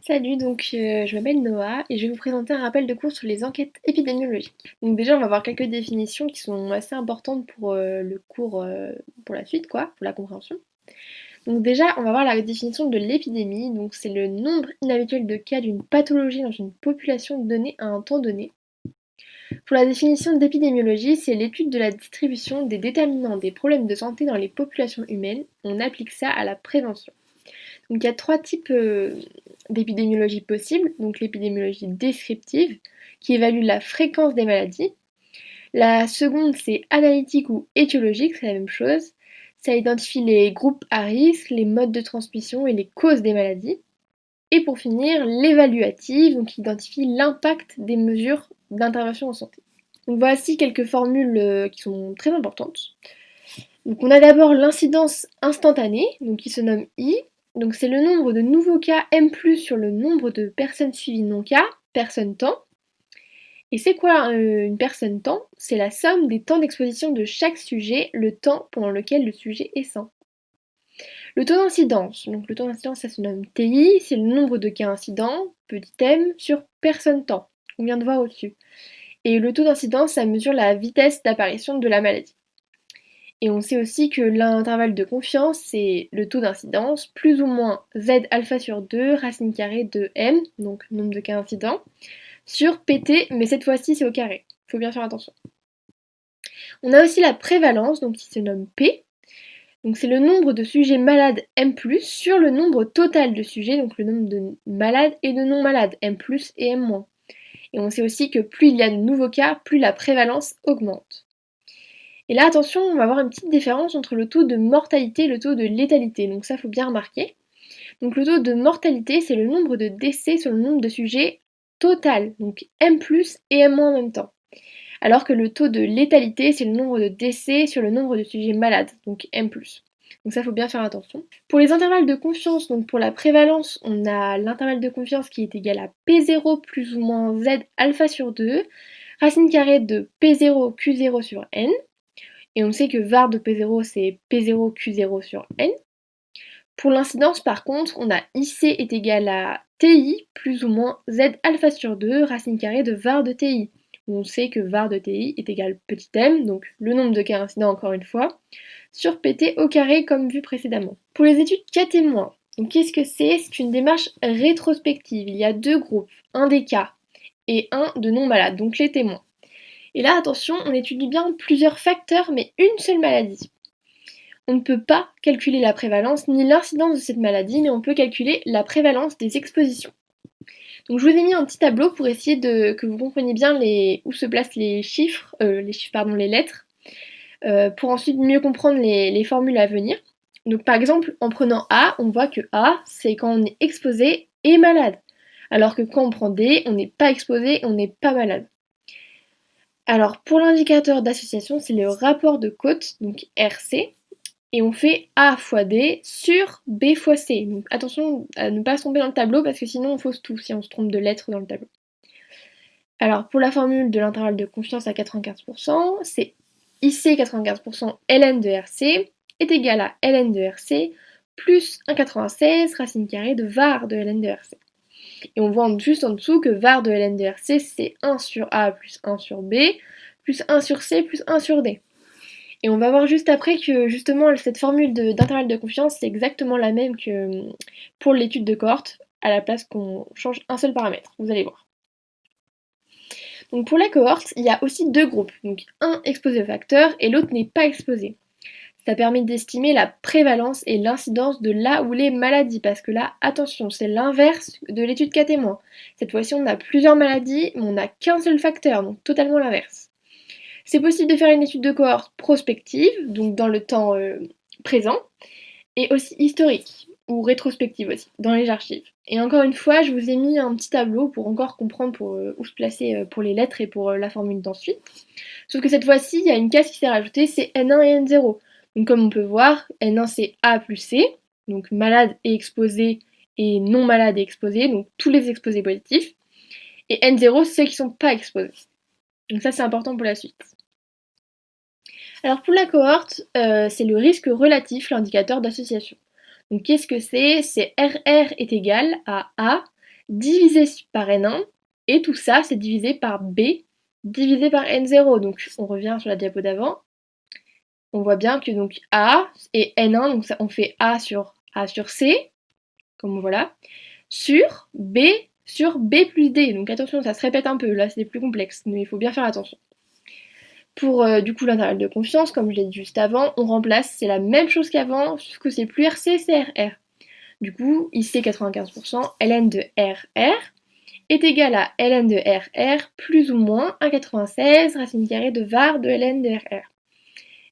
Salut, je m'appelle Noah et je vais vous présenter un rappel de cours sur les enquêtes épidémiologiques. Donc déjà, on va voir quelques définitions qui sont assez importantes pour le cours, pour la suite, quoi, pour la compréhension. Donc déjà, on va voir la définition de l'épidémie. Donc c'est le nombre inhabituel de cas d'une pathologie dans une population donnée à un temps donné. Pour la définition d'épidémiologie, c'est l'étude de la distribution des déterminants des problèmes de santé dans les populations humaines. On applique ça à la prévention. Donc il y a trois types d'épidémiologie possibles. Donc l'épidémiologie descriptive, qui évalue la fréquence des maladies. La seconde, c'est analytique ou étiologique, c'est la même chose. Ça identifie les groupes à risque, les modes de transmission et les causes des maladies. Et pour finir, l'évaluative, donc qui identifie l'impact des mesures d'intervention en santé. Donc voici quelques formules qui sont très importantes. Donc on a d'abord l'incidence instantanée, donc qui se nomme I. Donc c'est le nombre de nouveaux cas M+ sur le nombre de personnes suivies non-cas, personne temps. Et c'est quoi une personne temps? C'est la somme des temps d'exposition de chaque sujet, le temps pendant lequel le sujet est sain. Le taux d'incidence, donc le taux d'incidence ça se nomme TI, c'est le nombre de cas incidents, petit m, sur personne temps, on vient de voir au-dessus. Et le taux d'incidence, ça mesure la vitesse d'apparition de la maladie. Et on sait aussi que l'intervalle de confiance, c'est le taux d'incidence, plus ou moins Z alpha sur 2, racine carrée de M, donc nombre de cas incidents, sur PT, mais cette fois-ci c'est au carré. Il faut bien faire attention. On a aussi la prévalence, donc qui se nomme P. Donc c'est le nombre de sujets malades M+, sur le nombre total de sujets, donc le nombre de malades et de non malades, M+, et M-. Et on sait aussi que plus il y a de nouveaux cas, plus la prévalence augmente. Et là, attention, on va avoir une petite différence entre le taux de mortalité et le taux de létalité. Donc ça, il faut bien remarquer. Donc le taux de mortalité, c'est le nombre de décès sur le nombre de sujets total, donc M+, et M- en même temps. Alors que le taux de létalité, c'est le nombre de décès sur le nombre de sujets malades, donc M+. Donc ça, il faut bien faire attention. Pour les intervalles de confiance, donc pour la prévalence, on a l'intervalle de confiance qui est égal à P0 plus ou moins Z alpha sur 2, racine carrée de P0 Q0 sur N. Et on sait que var de P0, c'est P0 Q0 sur N. Pour l'incidence, par contre, on a IC est égal à TI plus ou moins Z alpha sur 2, racine carrée de var de TI. On sait que var de TI est égal petit m, donc le nombre de cas incidents encore une fois, sur PT au carré comme vu précédemment. Pour les études cas témoins, qu'est-ce que c'est? C'est une démarche rétrospective. Il y a deux groupes, un des cas et un de non malades, donc les témoins. Et là, attention, on étudie bien plusieurs facteurs, mais une seule maladie. On ne peut pas calculer la prévalence ni l'incidence de cette maladie, mais on peut calculer la prévalence des expositions. Donc je vous ai mis un petit tableau pour essayer que vous compreniez bien où se placent les les lettres, pour ensuite mieux comprendre les formules à venir. Donc par exemple, en prenant A, on voit que A, c'est quand on est exposé et malade. Alors que quand on prend D, on n'est pas exposé et on n'est pas malade. Alors pour l'indicateur d'association, c'est le rapport de Cotes, donc RC, et on fait A fois D sur B fois C. Donc attention à ne pas se tromper dans le tableau parce que sinon on fausse tout si on se trompe de lettres dans le tableau. Alors pour la formule de l'intervalle de confiance à 95%, c'est IC 95% ln de RC est égal à ln de RC plus 1,96 racine carrée de var de ln de RC. Et on voit juste en dessous que var de ln de RC, c'est 1 sur A plus 1 sur B, plus 1 sur C, plus 1 sur D. Et on va voir juste après que justement cette formule d'intervalle de confiance, c'est exactement la même que pour l'étude de cohorte, à la place qu'on change un seul paramètre. Vous allez voir. Donc pour la cohorte, il y a aussi deux groupes. Donc un exposé au facteur et l'autre n'est pas exposé. Ça permet d'estimer la prévalence et l'incidence de là où les maladies, parce que là, attention, c'est l'inverse de l'étude cas témoin. Cette fois-ci, on a plusieurs maladies, mais on n'a qu'un seul facteur, donc totalement l'inverse. C'est possible de faire une étude de cohorte prospective, donc dans le temps présent, et aussi historique, ou rétrospective aussi, dans les archives. Et encore une fois, je vous ai mis un petit tableau pour encore comprendre où se placer pour les lettres et pour la formule d'ensuite. Sauf que cette fois-ci, il y a une case qui s'est rajoutée, c'est N1 et N0. Donc comme on peut voir, N1 c'est A plus C, donc malade et exposé et non malade et exposé, donc tous les exposés positifs. Et N0 c'est ceux qui ne sont pas exposés. Donc ça, c'est important pour la suite. Alors pour la cohorte, c'est le risque relatif, l'indicateur d'association. Donc qu'est-ce que c'est? C'est RR est égal à A divisé par N1, et tout ça, c'est divisé par B divisé par N0. Donc on revient sur la diapo d'avant. On voit bien que donc A et N1, donc ça, on fait A sur C, comme voilà, sur B plus D. Donc attention, ça se répète un peu, là c'est plus complexe, mais il faut bien faire attention. Pour du coup l'intervalle de confiance, comme je l'ai dit juste avant, on remplace, c'est la même chose qu'avant, sauf que c'est plus RC, c'est RR. Du coup, ici 95%, ln de RR est égal à ln de RR plus ou moins 1,96 racine carrée de var de ln de RR.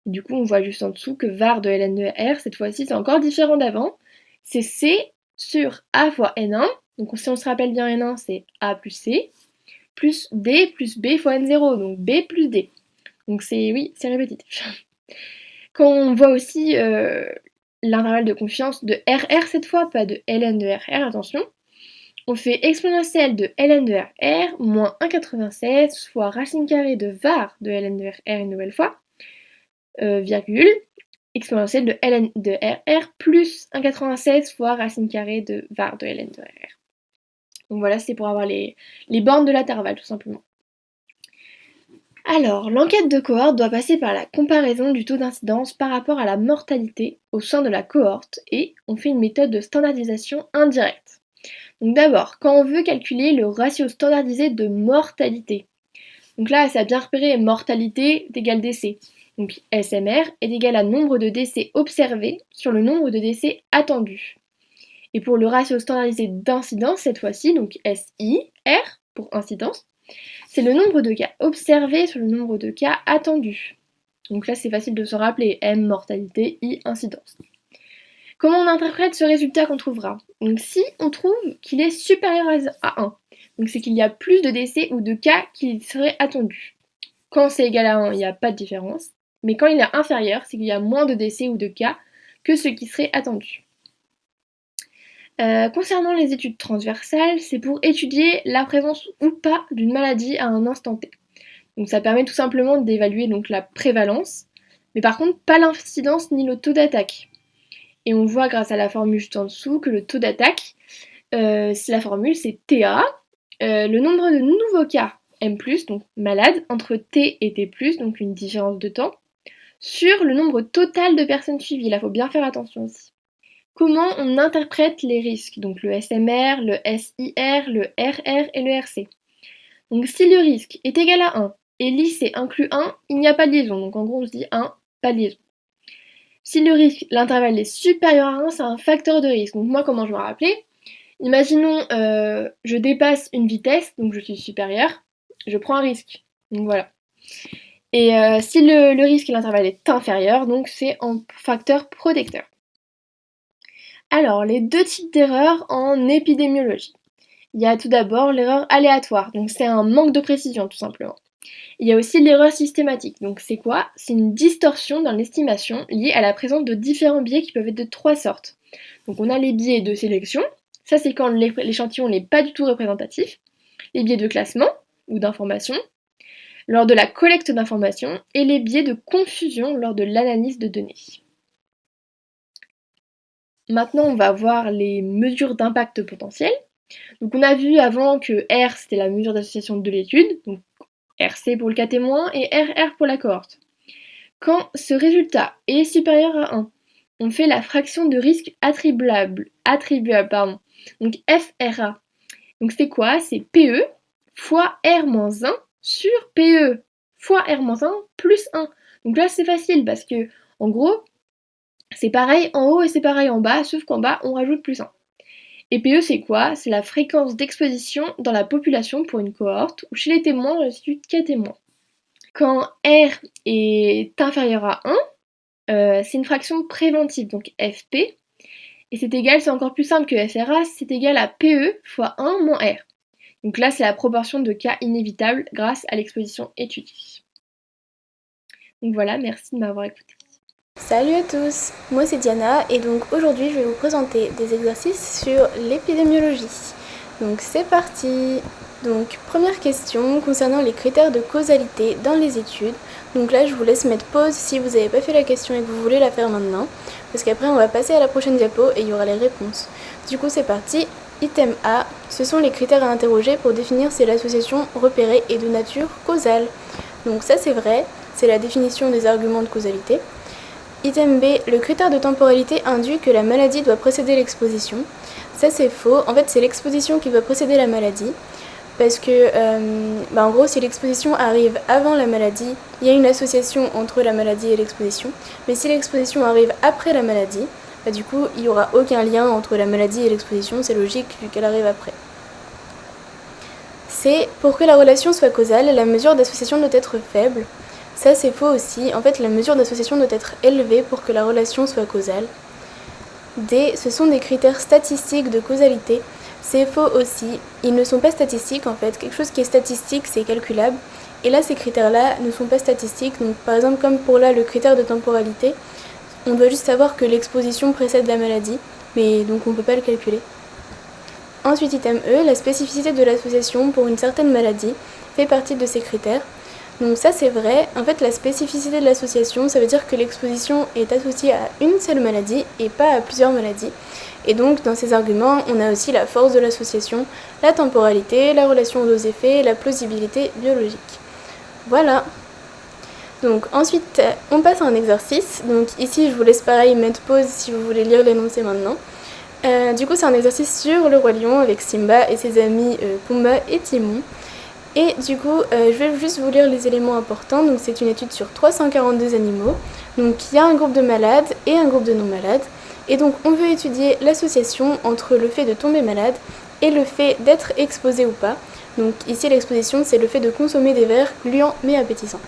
Et du coup, on voit juste en dessous que var de ln de R, cette fois-ci, c'est encore différent d'avant. C'est C sur A fois N1, donc si on se rappelle bien N1, c'est A plus C, plus D plus B fois N0, donc B plus D. Donc oui, c'est répétitif. Quand on voit aussi l'intervalle de confiance de RR cette fois, pas de ln de RR, attention, on fait exponentielle de ln de RR moins 1,96 fois racine carrée de var de ln de RR une nouvelle fois, virgule, exponentielle de ln de RR plus 1,96 fois racine carrée de var de ln de RR. Donc voilà, c'est pour avoir les bornes de l'intervalle tout simplement. Alors, l'enquête de cohorte doit passer par la comparaison du taux d'incidence par rapport à la mortalité au sein de la cohorte et on fait une méthode de standardisation indirecte. Donc d'abord, quand on veut calculer le ratio standardisé de mortalité, donc là, ça a bien repéré mortalité est égal décès. Donc SMR est égal à nombre de décès observés sur le nombre de décès attendus. Et pour le ratio standardisé d'incidence, cette fois-ci, donc SIR pour incidence, c'est le nombre de cas observés sur le nombre de cas attendus. Donc là, c'est facile de se rappeler. M, mortalité, I, incidence. Comment on interprète ce résultat qu'on trouvera? Donc si on trouve qu'il est supérieur à 1, donc c'est qu'il y a plus de décès ou de cas qui seraient attendus. Quand c'est égal à 1, il n'y a pas de différence. Mais quand il est inférieur, c'est qu'il y a moins de décès ou de cas que ceux qui seraient attendus. Concernant les études transversales, c'est pour étudier la présence ou pas d'une maladie à un instant T. Donc ça permet tout simplement d'évaluer donc la prévalence, mais par contre pas l'incidence ni le taux d'attaque. Et on voit grâce à la formule juste en dessous que le taux d'attaque, la formule c'est TA, le nombre de nouveaux cas M+, donc malades, entre T et T+, donc une différence de temps, sur le nombre total de personnes suivies. Là, il faut bien faire attention aussi. Comment on interprète les risques? Donc le SMR, le SIR, le RR et le RC. Donc si le risque est égal à 1 et l'IC inclut 1, il n'y a pas de liaison. Donc en gros, on se dit 1, pas de liaison. Si le risque, l'intervalle est supérieur à 1, c'est un facteur de risque. Donc moi, comment je me rappelais? Imaginons, je dépasse une vitesse, donc je suis supérieur, je prends un risque. Donc voilà. Et si le risque et l'intervalle est inférieur, donc c'est un facteur protecteur. Alors, les deux types d'erreurs en épidémiologie. Il y a tout d'abord l'erreur aléatoire, donc c'est un manque de précision tout simplement. Il y a aussi l'erreur systématique, donc c'est quoi? C'est une distorsion dans l'estimation liée à la présence de différents biais qui peuvent être de trois sortes. Donc on a les biais de sélection, ça c'est quand l'échantillon n'est pas du tout représentatif, les biais de classement ou d'information, lors de la collecte d'informations, et les biais de confusion lors de l'analyse de données. Maintenant, on va voir les mesures d'impact potentiel. Donc on a vu avant que R, c'était la mesure d'association de l'étude, donc RC pour le cas témoin et RR pour la cohorte. Quand ce résultat est supérieur à 1, on fait la fraction de risque attribuable, donc FRA. Donc c'est quoi? C'est PE fois R-1 sur PE fois R-1 plus 1. Donc là c'est facile parce que en gros c'est pareil en haut et c'est pareil en bas, sauf qu'en bas on rajoute plus 1. Et PE c'est quoi? C'est la fréquence d'exposition dans la population pour une cohorte ou chez les témoins dans l'institut de cas témoins. Quand R est inférieur à 1, c'est une fraction préventive, donc FP, et c'est encore plus simple que FRA, c'est égal à PE fois 1 moins R. Donc là, c'est la proportion de cas inévitables grâce à l'exposition étudiée. Donc voilà, merci de m'avoir écouté. Salut à tous, moi c'est Diana et donc aujourd'hui je vais vous présenter des exercices sur l'épidémiologie. Donc c'est parti! Donc première question concernant les critères de causalité dans les études. Donc là je vous laisse mettre pause si vous n'avez pas fait la question et que vous voulez la faire maintenant, parce qu'après on va passer à la prochaine diapo et il y aura les réponses. Du coup c'est parti. Item A, ce sont les critères à interroger pour définir si l'association repérée est de nature causale. Donc ça c'est vrai, c'est la définition des arguments de causalité. Item B, le critère de temporalité induit que la maladie doit précéder l'exposition. Ça c'est faux, en fait c'est l'exposition qui doit précéder la maladie. Parce que, en gros, si l'exposition arrive avant la maladie, il y a une association entre la maladie et l'exposition. Mais si l'exposition arrive après la maladie, du coup, il n'y aura aucun lien entre la maladie et l'exposition, c'est logique vu qu'elle arrive après. C'est pour que la relation soit causale, la mesure d'association doit être faible. Ça, c'est faux aussi. En fait, la mesure d'association doit être élevée pour que la relation soit causale. D, ce sont des critères statistiques de causalité. C'est faux aussi, ils ne sont pas statistiques en fait, quelque chose qui est statistique c'est calculable, et là ces critères-là ne sont pas statistiques, donc par exemple comme pour là le critère de temporalité, on doit juste savoir que l'exposition précède la maladie, mais donc on ne peut pas le calculer. Ensuite item E, la spécificité de l'association pour une certaine maladie fait partie de ces critères. Donc ça c'est vrai, en fait la spécificité de l'association ça veut dire que l'exposition est associée à une seule maladie et pas à plusieurs maladies. Et donc dans ces arguments on a aussi la force de l'association, la temporalité, la relation dose-effet et la plausibilité biologique. Voilà. Donc ensuite on passe à un exercice, donc ici je vous laisse pareil mettre pause si vous voulez lire l'énoncé maintenant. Du coup c'est un exercice sur le roi lion avec Simba et ses amis Pumba et Timon. Et du coup, je vais juste vous lire les éléments importants. Donc c'est une étude sur 342 animaux. Donc il y a un groupe de malades et un groupe de non-malades. Et donc on veut étudier l'association entre le fait de tomber malade et le fait d'être exposé ou pas. Donc ici l'exposition c'est le fait de consommer des vers gluants mais appétissants.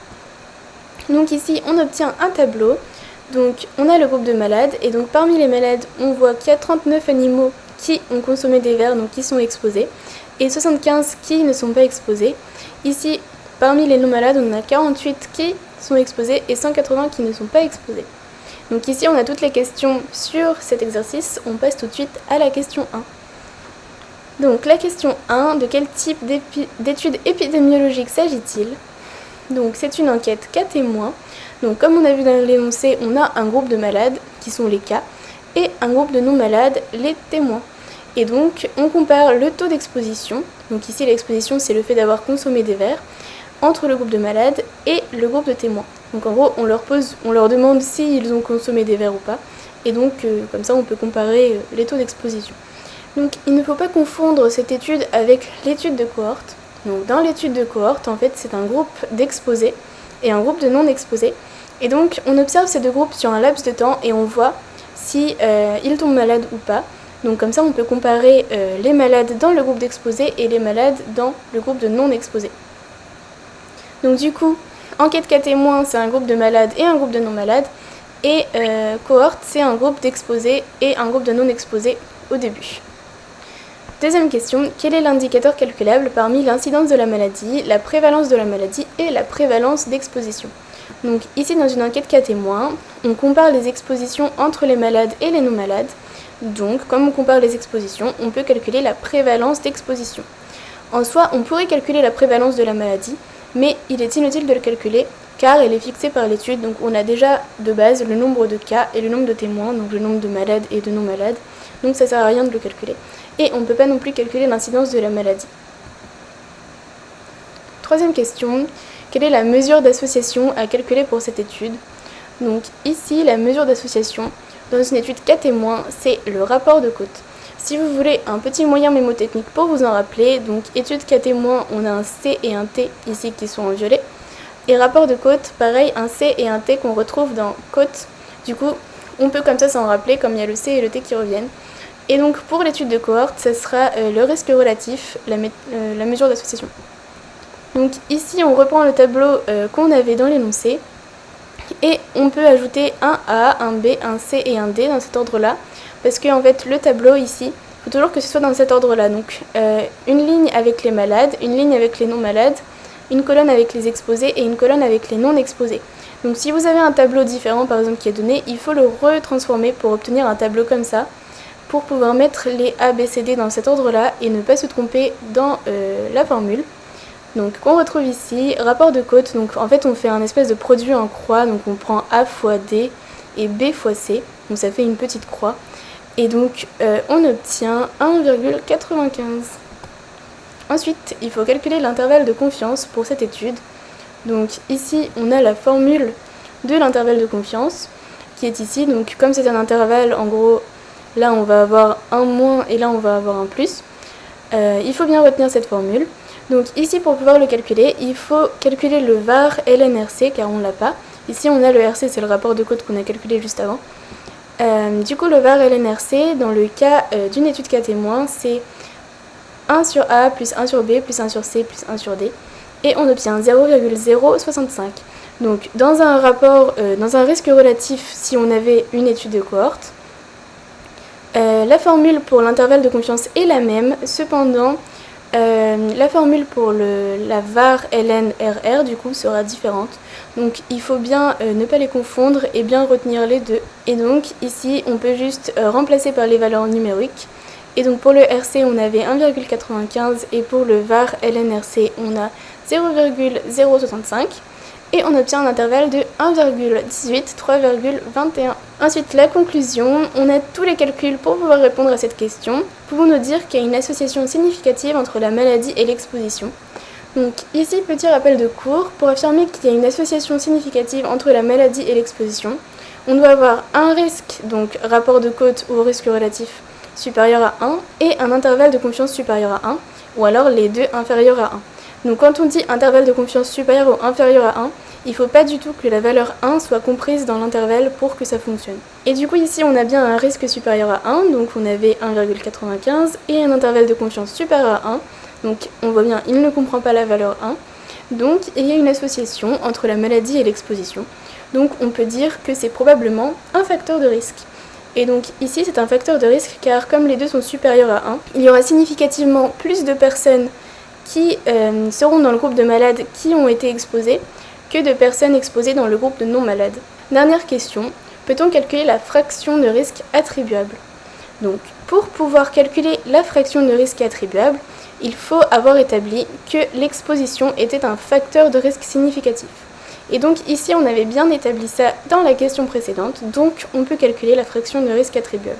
Donc ici on obtient un tableau. Donc on a le groupe de malades et donc parmi les malades on voit qu'il y a 39 animaux qui ont consommé des vers, donc qui sont exposés, et 75 qui ne sont pas exposés. Ici, parmi les non-malades, on a 48 qui sont exposés et 180 qui ne sont pas exposés. Donc ici, on a toutes les questions sur cet exercice. On passe tout de suite à la question 1. Donc la question 1, de quel type d'étude épidémiologique s'agit-il? Donc c'est une enquête cas témoins. Donc comme on a vu dans l'énoncé, on a un groupe de malades qui sont les cas et un groupe de non-malades, les témoins. Et donc on compare le taux d'exposition, donc ici l'exposition c'est le fait d'avoir consommé des vers, entre le groupe de malades et le groupe de témoins. Donc en gros on leur demande s'ils ont consommé des vers ou pas, et donc comme ça on peut comparer les taux d'exposition. Donc il ne faut pas confondre cette étude avec l'étude de cohorte. Donc dans l'étude de cohorte en fait c'est un groupe d'exposés et un groupe de non exposés, et donc on observe ces deux groupes sur un laps de temps et on voit si ils tombent malades ou pas. Donc comme ça on peut comparer les malades dans le groupe d'exposés et les malades dans le groupe de non exposés. Donc du coup, enquête cas témoins c'est un groupe de malades et un groupe de non malades, et cohorte c'est un groupe d'exposés et un groupe de non exposés au début. Deuxième question, quel est l'indicateur calculable parmi l'incidence de la maladie, la prévalence de la maladie et la prévalence d'exposition? Donc ici dans une enquête cas témoins, on compare les expositions entre les malades et les non malades. Donc comme on compare les expositions, on peut calculer la prévalence d'exposition. En soi, on pourrait calculer la prévalence de la maladie, mais il est inutile de le calculer car elle est fixée par l'étude. Donc on a déjà de base le nombre de cas et le nombre de témoins, donc le nombre de malades et de non malades. Donc ça sert à rien de le calculer. Et on ne peut pas non plus calculer l'incidence de la maladie. Troisième question, quelle est la mesure d'association à calculer pour cette étude? Donc ici, la mesure d'association, dans une étude cas témoins, c'est le rapport de côte. Si vous voulez un petit moyen mémotechnique pour vous en rappeler, donc étude cas témoins, on a un C et un T ici qui sont en violet. Et rapport de côte, pareil, un C et un T qu'on retrouve dans côte. Du coup, on peut comme ça s'en rappeler, comme il y a le C et le T qui reviennent. Et donc pour l'étude de cohorte, ce sera le risque relatif, la mesure d'association. Donc ici on reprend le tableau qu'on avait dans l'énoncé, et on peut ajouter un A, un B, un C et un D dans cet ordre-là, parce que en fait le tableau ici, il faut toujours que ce soit dans cet ordre-là. Donc une ligne avec les malades, une ligne avec les non-malades, une colonne avec les exposés et une colonne avec les non-exposés. Donc si vous avez un tableau différent par exemple qui est donné, il faut le retransformer pour obtenir un tableau comme ça. pour pouvoir mettre les A, B, C, D dans cet ordre-là et ne pas se tromper dans la formule. Donc on retrouve ici rapport de côte, donc en fait on fait un espèce de produit en croix, donc on prend A fois D et B fois C, donc ça fait une petite croix, et donc on obtient 1,95. Ensuite il faut calculer l'intervalle de confiance pour cette étude, donc ici on a la formule de l'intervalle de confiance qui est ici, donc comme c'est un intervalle, en gros là on va avoir un moins et là on va avoir un plus, il faut bien retenir cette formule. Donc ici pour pouvoir le calculer, il faut calculer le var ln RC car on ne l'a pas. Ici on a le RC, c'est le rapport de côte qu'on a calculé juste avant. Du coup le var ln RC, dans le cas d'une étude cas témoin, c'est 1 sur A plus 1 sur B plus 1 sur C plus 1 sur D. Et on obtient 0,065. Donc dans un rapport, dans un risque relatif, si on avait une étude de cohorte, la formule pour l'intervalle de confiance est la même, cependant la formule pour la var ln rr du coup sera différente. Donc il faut bien ne pas les confondre et bien retenir les deux. Et donc ici on peut juste remplacer par les valeurs numériques. Et donc pour le RC on avait 1,95 et pour le var ln RC on a 0,065. Et on obtient un intervalle de 1,18, 3,21. Ensuite, la conclusion, on a tous les calculs pour pouvoir répondre à cette question. Pouvons-nous dire qu'il y a une association significative entre la maladie et l'exposition? Donc ici, petit rappel de cours, pour affirmer qu'il y a une association significative entre la maladie et l'exposition, on doit avoir un risque, donc rapport de côte ou risque relatif supérieur à 1, et un intervalle de confiance supérieur à 1, ou alors les deux inférieurs à 1. Donc quand on dit intervalle de confiance supérieur ou inférieur à 1, il ne faut pas du tout que la valeur 1 soit comprise dans l'intervalle pour que ça fonctionne. Et du coup ici on a bien un risque supérieur à 1, donc on avait 1,95 et un intervalle de confiance supérieur à 1, donc on voit bien il ne comprend pas la valeur 1, donc il y a une association entre la maladie et l'exposition, donc on peut dire que c'est probablement un facteur de risque. Et donc ici c'est un facteur de risque car comme les deux sont supérieurs à 1, il y aura significativement plus de personnes qui seront dans le groupe de malades qui ont été exposés que de personnes exposées dans le groupe de non-malades. Dernière question, peut-on calculer la fraction de risque attribuable? Donc, pour pouvoir calculer la fraction de risque attribuable, il faut avoir établi que l'exposition était un facteur de risque significatif. Et donc ici, on avait bien établi ça dans la question précédente, donc on peut calculer la fraction de risque attribuable.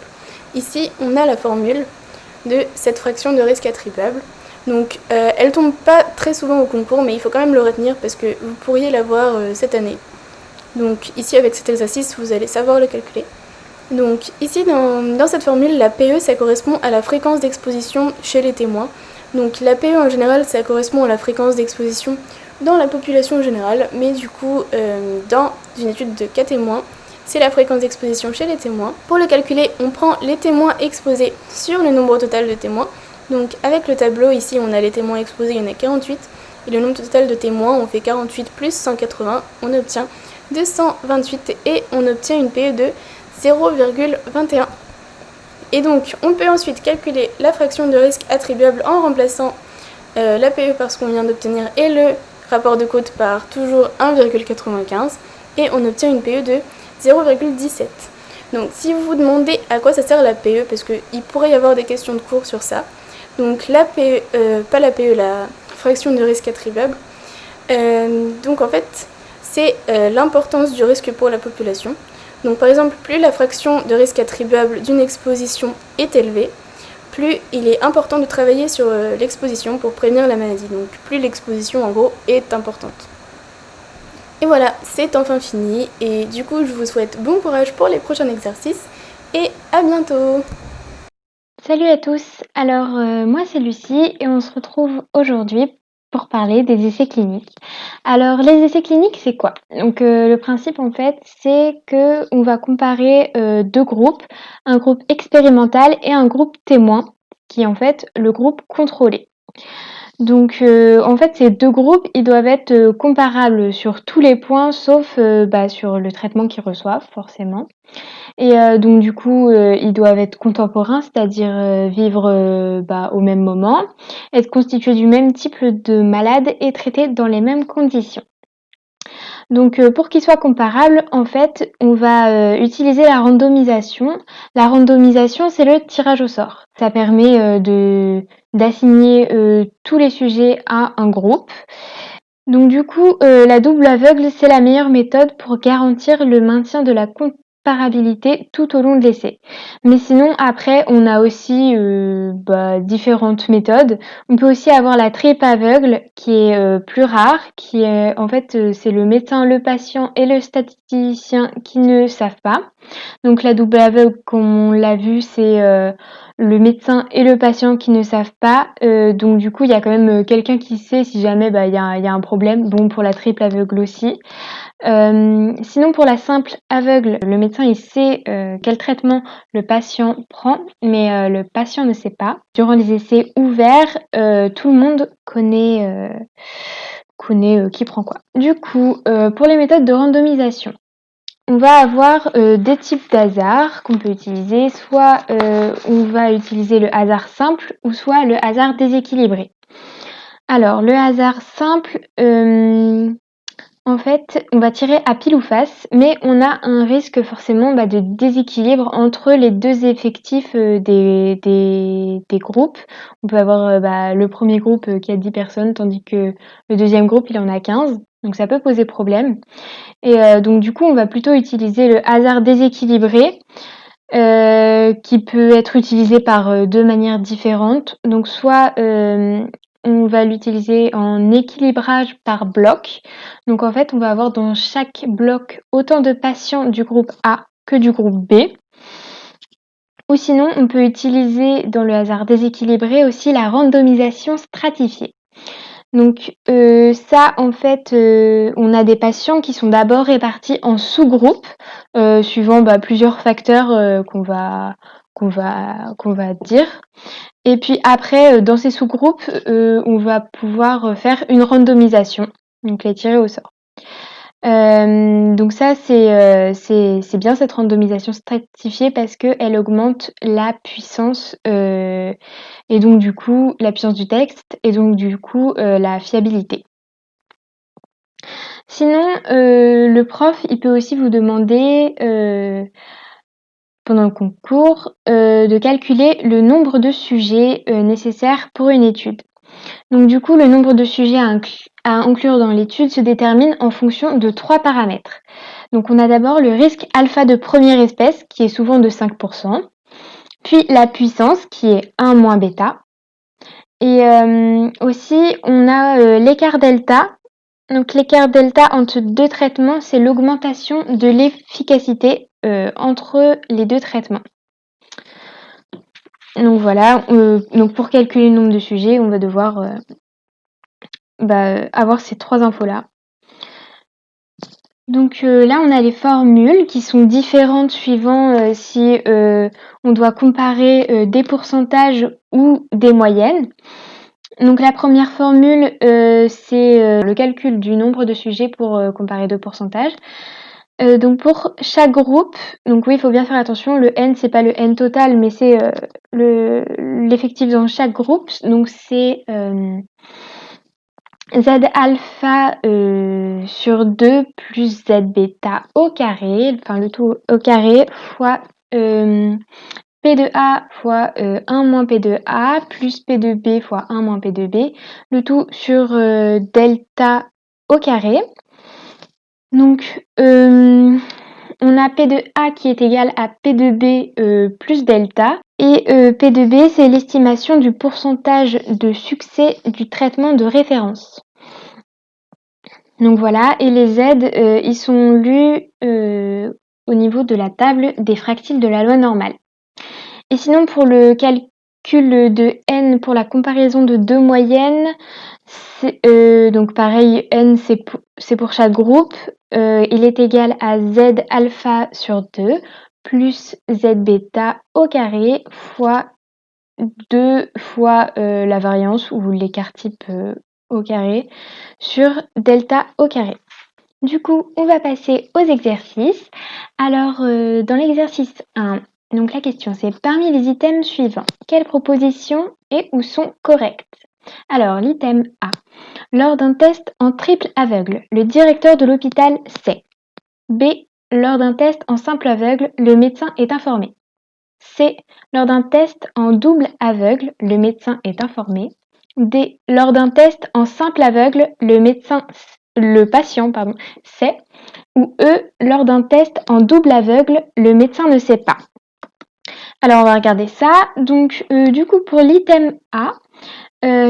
Ici, on a la formule de cette fraction de risque attribuable. Donc elle tombe pas très souvent au concours, mais il faut quand même le retenir parce que vous pourriez l'avoir cette année. Donc ici avec cet exercice, vous allez savoir le calculer. Donc ici dans cette formule, la PE ça correspond à la fréquence d'exposition chez les témoins. Donc la PE en général ça correspond à la fréquence d'exposition dans la population générale, mais du coup dans une étude de cas témoins, c'est la fréquence d'exposition chez les témoins. Pour le calculer, on prend les témoins exposés sur le nombre total de témoins. Donc avec le tableau, ici on a les témoins exposés, il y en a 48, et le nombre total de témoins, on fait 48 plus 180, on obtient 228 et on obtient une PE de 0,21. Et donc on peut ensuite calculer la fraction de risque attribuable en remplaçant la PE par ce qu'on vient d'obtenir et le rapport de côte par toujours 1,95 et on obtient une PE de 0,17. Donc si vous vous demandez à quoi ça sert la PE, parce qu'il pourrait y avoir des questions de cours sur ça, donc la PE, pas la PE, la fraction de risque attribuable, donc en fait c'est l'importance du risque pour la population. Donc par exemple, plus la fraction de risque attribuable d'une exposition est élevée, plus il est important de travailler sur l'exposition pour prévenir la maladie. Donc plus l'exposition en gros est importante. Et voilà, c'est enfin fini et du coup je vous souhaite bon courage pour les prochains exercices et à bientôt. Salut à tous, alors moi c'est Lucie et on se retrouve aujourd'hui pour parler des essais cliniques. Alors les essais cliniques c'est quoi? Donc le principe en fait c'est que on va comparer deux groupes, un groupe expérimental et un groupe témoin qui est en fait le groupe contrôlé. Donc en fait ces deux groupes ils doivent être comparables sur tous les points sauf sur le traitement qu'ils reçoivent forcément. Et donc du coup, ils doivent être contemporains, c'est-à-dire vivre au même moment, être constitués du même type de malade et traités dans les mêmes conditions. Donc pour qu'ils soient comparables, en fait, on va utiliser la randomisation. La randomisation, c'est le tirage au sort. Ça permet d'assigner tous les sujets à un groupe. Donc du coup, la double aveugle, c'est la meilleure méthode pour garantir le maintien de la comparabilité tout au long de l'essai. Mais sinon, après, on a aussi différentes méthodes. On peut aussi avoir la triple aveugle, qui est plus rare, qui est en fait, c'est le médecin, le patient et le statisticien qui ne savent pas. Donc la double aveugle, comme on l'a vu, c'est le médecin et le patient qui ne savent pas. Donc du coup, il y a quand même quelqu'un qui sait si jamais il y a un problème. Bon, pour la triple aveugle aussi. Sinon, pour la simple aveugle, le médecin il sait quel traitement le patient prend, mais le patient ne sait pas. Durant les essais ouverts, tout le monde connaît qui prend quoi. Du coup, pour les méthodes de randomisation, on va avoir des types d'hasard qu'on peut utiliser. Soit on va utiliser le hasard simple ou soit le hasard déséquilibré. Alors, le hasard simple, en fait, on va tirer à pile ou face, mais on a un risque forcément de déséquilibre entre les deux effectifs des groupes. On peut avoir le premier groupe qui a 10 personnes, tandis que le deuxième groupe, il en a 15. Donc ça peut poser problème. Et donc du coup, on va plutôt utiliser le hasard déséquilibré, qui peut être utilisé par deux manières différentes. Donc soit on va l'utiliser en équilibrage par bloc. Donc en fait, on va avoir dans chaque bloc autant de patients du groupe A que du groupe B. Ou sinon, on peut utiliser dans le hasard déséquilibré aussi la randomisation stratifiée. Donc ça, en fait, on a des patients qui sont d'abord répartis en sous-groupes, suivant plusieurs facteurs qu'on va dire. Et puis après, dans ces sous-groupes, on va pouvoir faire une randomisation, donc les tirer au sort. Donc ça, c'est bien cette randomisation stratifiée parce qu'elle augmente la puissance et donc du coup la puissance du texte et donc du coup la fiabilité. Sinon, le prof, il peut aussi vous demander pendant le concours de calculer le nombre de sujets nécessaires pour une étude. Donc du coup, le nombre de sujets à inclure dans l'étude se détermine en fonction de 3 paramètres. Donc on a d'abord le risque alpha de première espèce, qui est souvent de 5%, puis la puissance, qui est 1 moins bêta, et aussi on a l'écart delta. Donc l'écart delta entre deux traitements, c'est l'augmentation de l'efficacité entre les deux traitements. Donc voilà, donc pour calculer le nombre de sujets, on va devoir avoir ces 3 infos-là. Donc là, on a les formules qui sont différentes suivant si on doit comparer des pourcentages ou des moyennes. Donc la première formule, c'est le calcul du nombre de sujets pour comparer deux pourcentages. Donc pour chaque groupe, donc oui, il faut bien faire attention, le N, c'est pas le N total, mais c'est l'effectif dans chaque groupe. Donc c'est Z alpha sur 2 plus Z bêta au carré, enfin le tout au carré, fois P de A fois 1 moins P de A plus P de B fois 1 moins P de B, le tout sur delta au carré. Donc on a P de A qui est égal à P de B plus delta. Et P de B, c'est l'estimation du pourcentage de succès du traitement de référence. Donc voilà, et les Z, ils sont lus au niveau de la table des fractiles de la loi normale. Et sinon, pour le calcul de N pour la comparaison de deux moyennes, donc pareil, N c'est pour chaque groupe, il est égal à Z alpha sur 2 plus Z bêta au carré fois 2 fois la variance ou l'écart type au carré sur delta au carré. Du coup, on va passer aux exercices. Alors, dans l'exercice 1, donc la question c'est parmi les items suivants, quelles propositions et ou sont correctes? Alors, l'item A. Lors d'un test en triple aveugle, le directeur de l'hôpital sait. B. Lors d'un test en simple aveugle, le médecin est informé. C. Lors d'un test en double aveugle, le médecin est informé. D. Lors d'un test en simple aveugle, le patient sait. Ou E. Lors d'un test en double aveugle, le médecin ne sait pas. Alors, on va regarder ça. Donc, du coup, pour l'item A,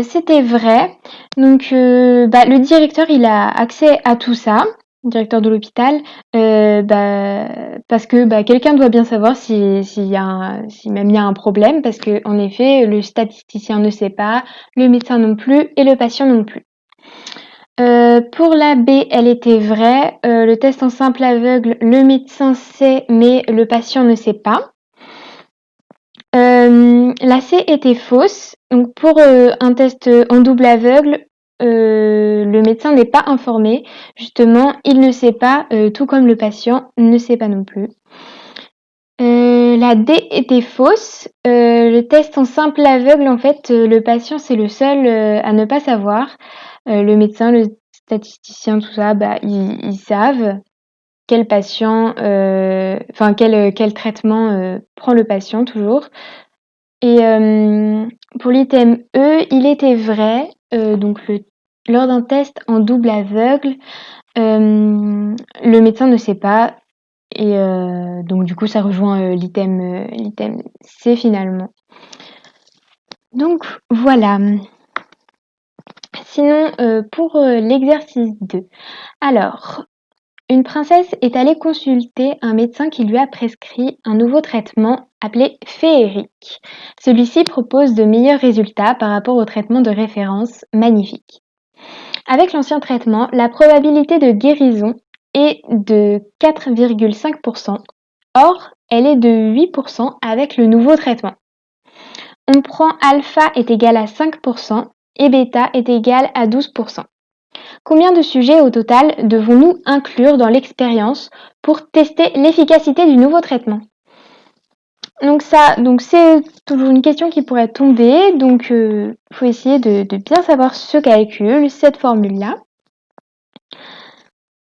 c'était vrai. Donc, le directeur, il a accès à tout ça, le directeur de l'hôpital, parce que quelqu'un doit bien savoir si même il y a un problème, parce que en effet, le statisticien ne sait pas, le médecin non plus et le patient non plus. Pour la B, elle était vraie. Le test en simple aveugle, le médecin sait, mais le patient ne sait pas. La C était fausse. Donc pour un test en double aveugle, le médecin n'est pas informé. Justement, il ne sait pas, tout comme le patient ne sait pas non plus. La D était fausse. Le test en simple aveugle, en fait, le patient c'est le seul à ne pas savoir. Le médecin, le statisticien, tout ça, ils savent quel patient, quel traitement prend le patient toujours. Et pour l'item E, il était vrai, lors d'un test en double aveugle, le médecin ne sait pas, et donc du coup ça rejoint l'item C finalement. Donc voilà. Sinon, pour l'exercice 2. Alors, une princesse est allée consulter un médecin qui lui a prescrit un nouveau traitement appelé féerique. Celui-ci propose de meilleurs résultats par rapport au traitement de référence magnifique. Avec l'ancien traitement, la probabilité de guérison est de 4,5%. Or, elle est de 8% avec le nouveau traitement. On prend alpha est égal à 5% et bêta est égal à 12%. Combien de sujets au total devons-nous inclure dans l'expérience pour tester l'efficacité du nouveau traitement ? Donc c'est toujours une question qui pourrait tomber, donc faut essayer de bien savoir ce calcul, cette formule-là.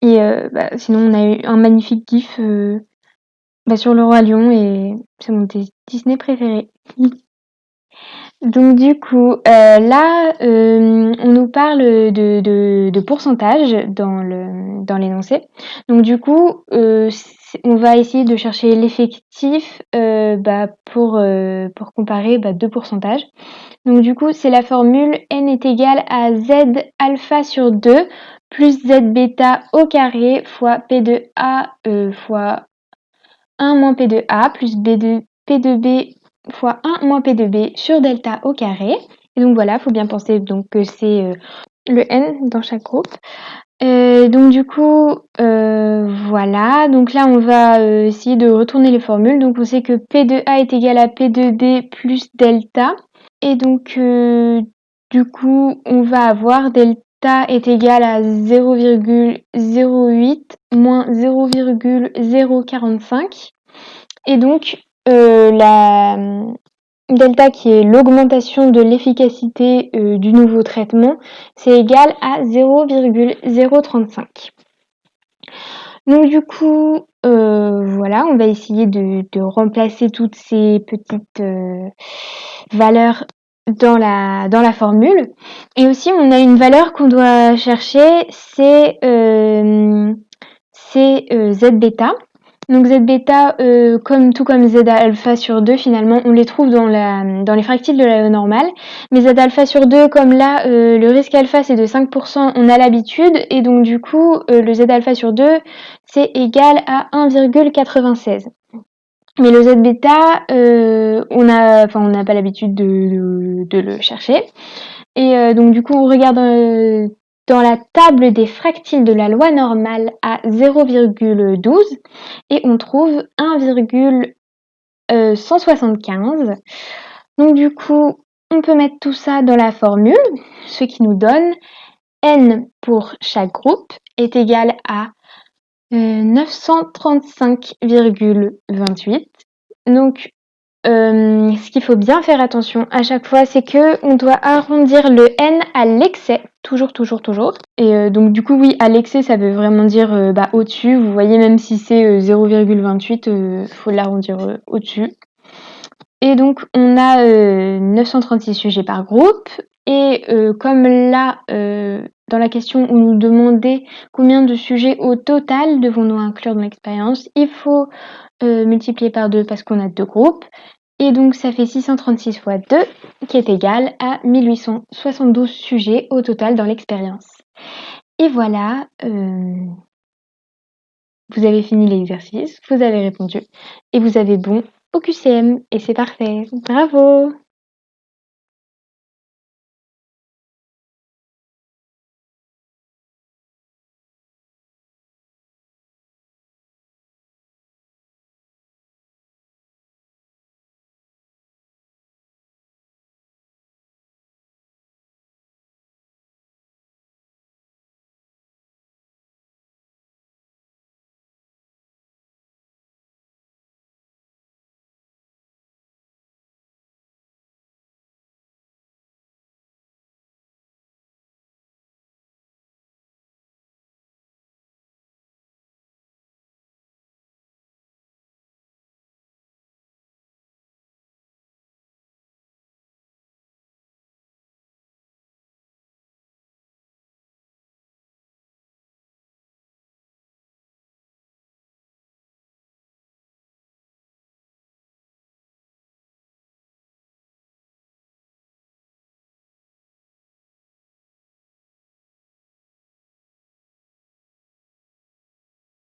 Et sinon on a eu un magnifique gif sur le Roi Lion et c'est mon Disney préféré. Donc du coup, là, on nous parle de pourcentage dans l'énoncé. Donc du coup, on va essayer de chercher l'effectif pour comparer deux pourcentages. Donc du coup, c'est la formule n est égal à z alpha sur 2 plus z bêta au carré fois p de a fois 1 moins p de a plus p de b fois 1 moins p de b sur delta au carré. Et donc voilà, il faut bien penser donc que c'est le n dans chaque groupe. Donc du coup, voilà. Donc là, on va essayer de retourner les formules. Donc on sait que p de a est égal à p de b plus delta. Et donc du coup, on va avoir delta est égal à 0,08 moins 0,045. Et donc, la delta qui est l'augmentation de l'efficacité du nouveau traitement, c'est égal à 0,035. Donc du coup, voilà, on va essayer de remplacer toutes ces petites valeurs dans la formule. Et aussi, on a une valeur qu'on doit chercher, c'est z bêta. Donc z bêta, tout comme z alpha sur 2, finalement, on les trouve dans les fractiles de la normale. Mais z alpha sur 2, comme là, le risque alpha c'est de 5%, on a l'habitude. Et donc du coup, le z alpha sur 2, c'est égal à 1,96. Mais le z bêta, on n'a pas l'habitude de le chercher. Et donc du coup, on regarde dans la table des fractiles de la loi normale à 0,12 et on trouve 1,175. Donc du coup, on peut mettre tout ça dans la formule, ce qui nous donne n pour chaque groupe est égal à 935,28. Donc, ce ce qu'il faut bien faire attention à chaque fois, c'est qu'on doit arrondir le n à l'excès, toujours, toujours, toujours. Et donc du coup, oui, à l'excès, ça veut vraiment dire au-dessus. Vous voyez, même si c'est 0,28, faut l'arrondir au-dessus. Et donc, on a 936 sujets par groupe. Et comme là, dans la question où nous demandait combien de sujets au total devons-nous inclure dans l'expérience, il faut multiplier par 2 parce qu'on a 2 groupes. Et donc, ça fait 636 fois 2, qui est égal à 1872 sujets au total dans l'expérience. Et voilà, vous avez fini l'exercice, vous avez répondu, et vous avez bon au QCM, et c'est parfait. Bravo!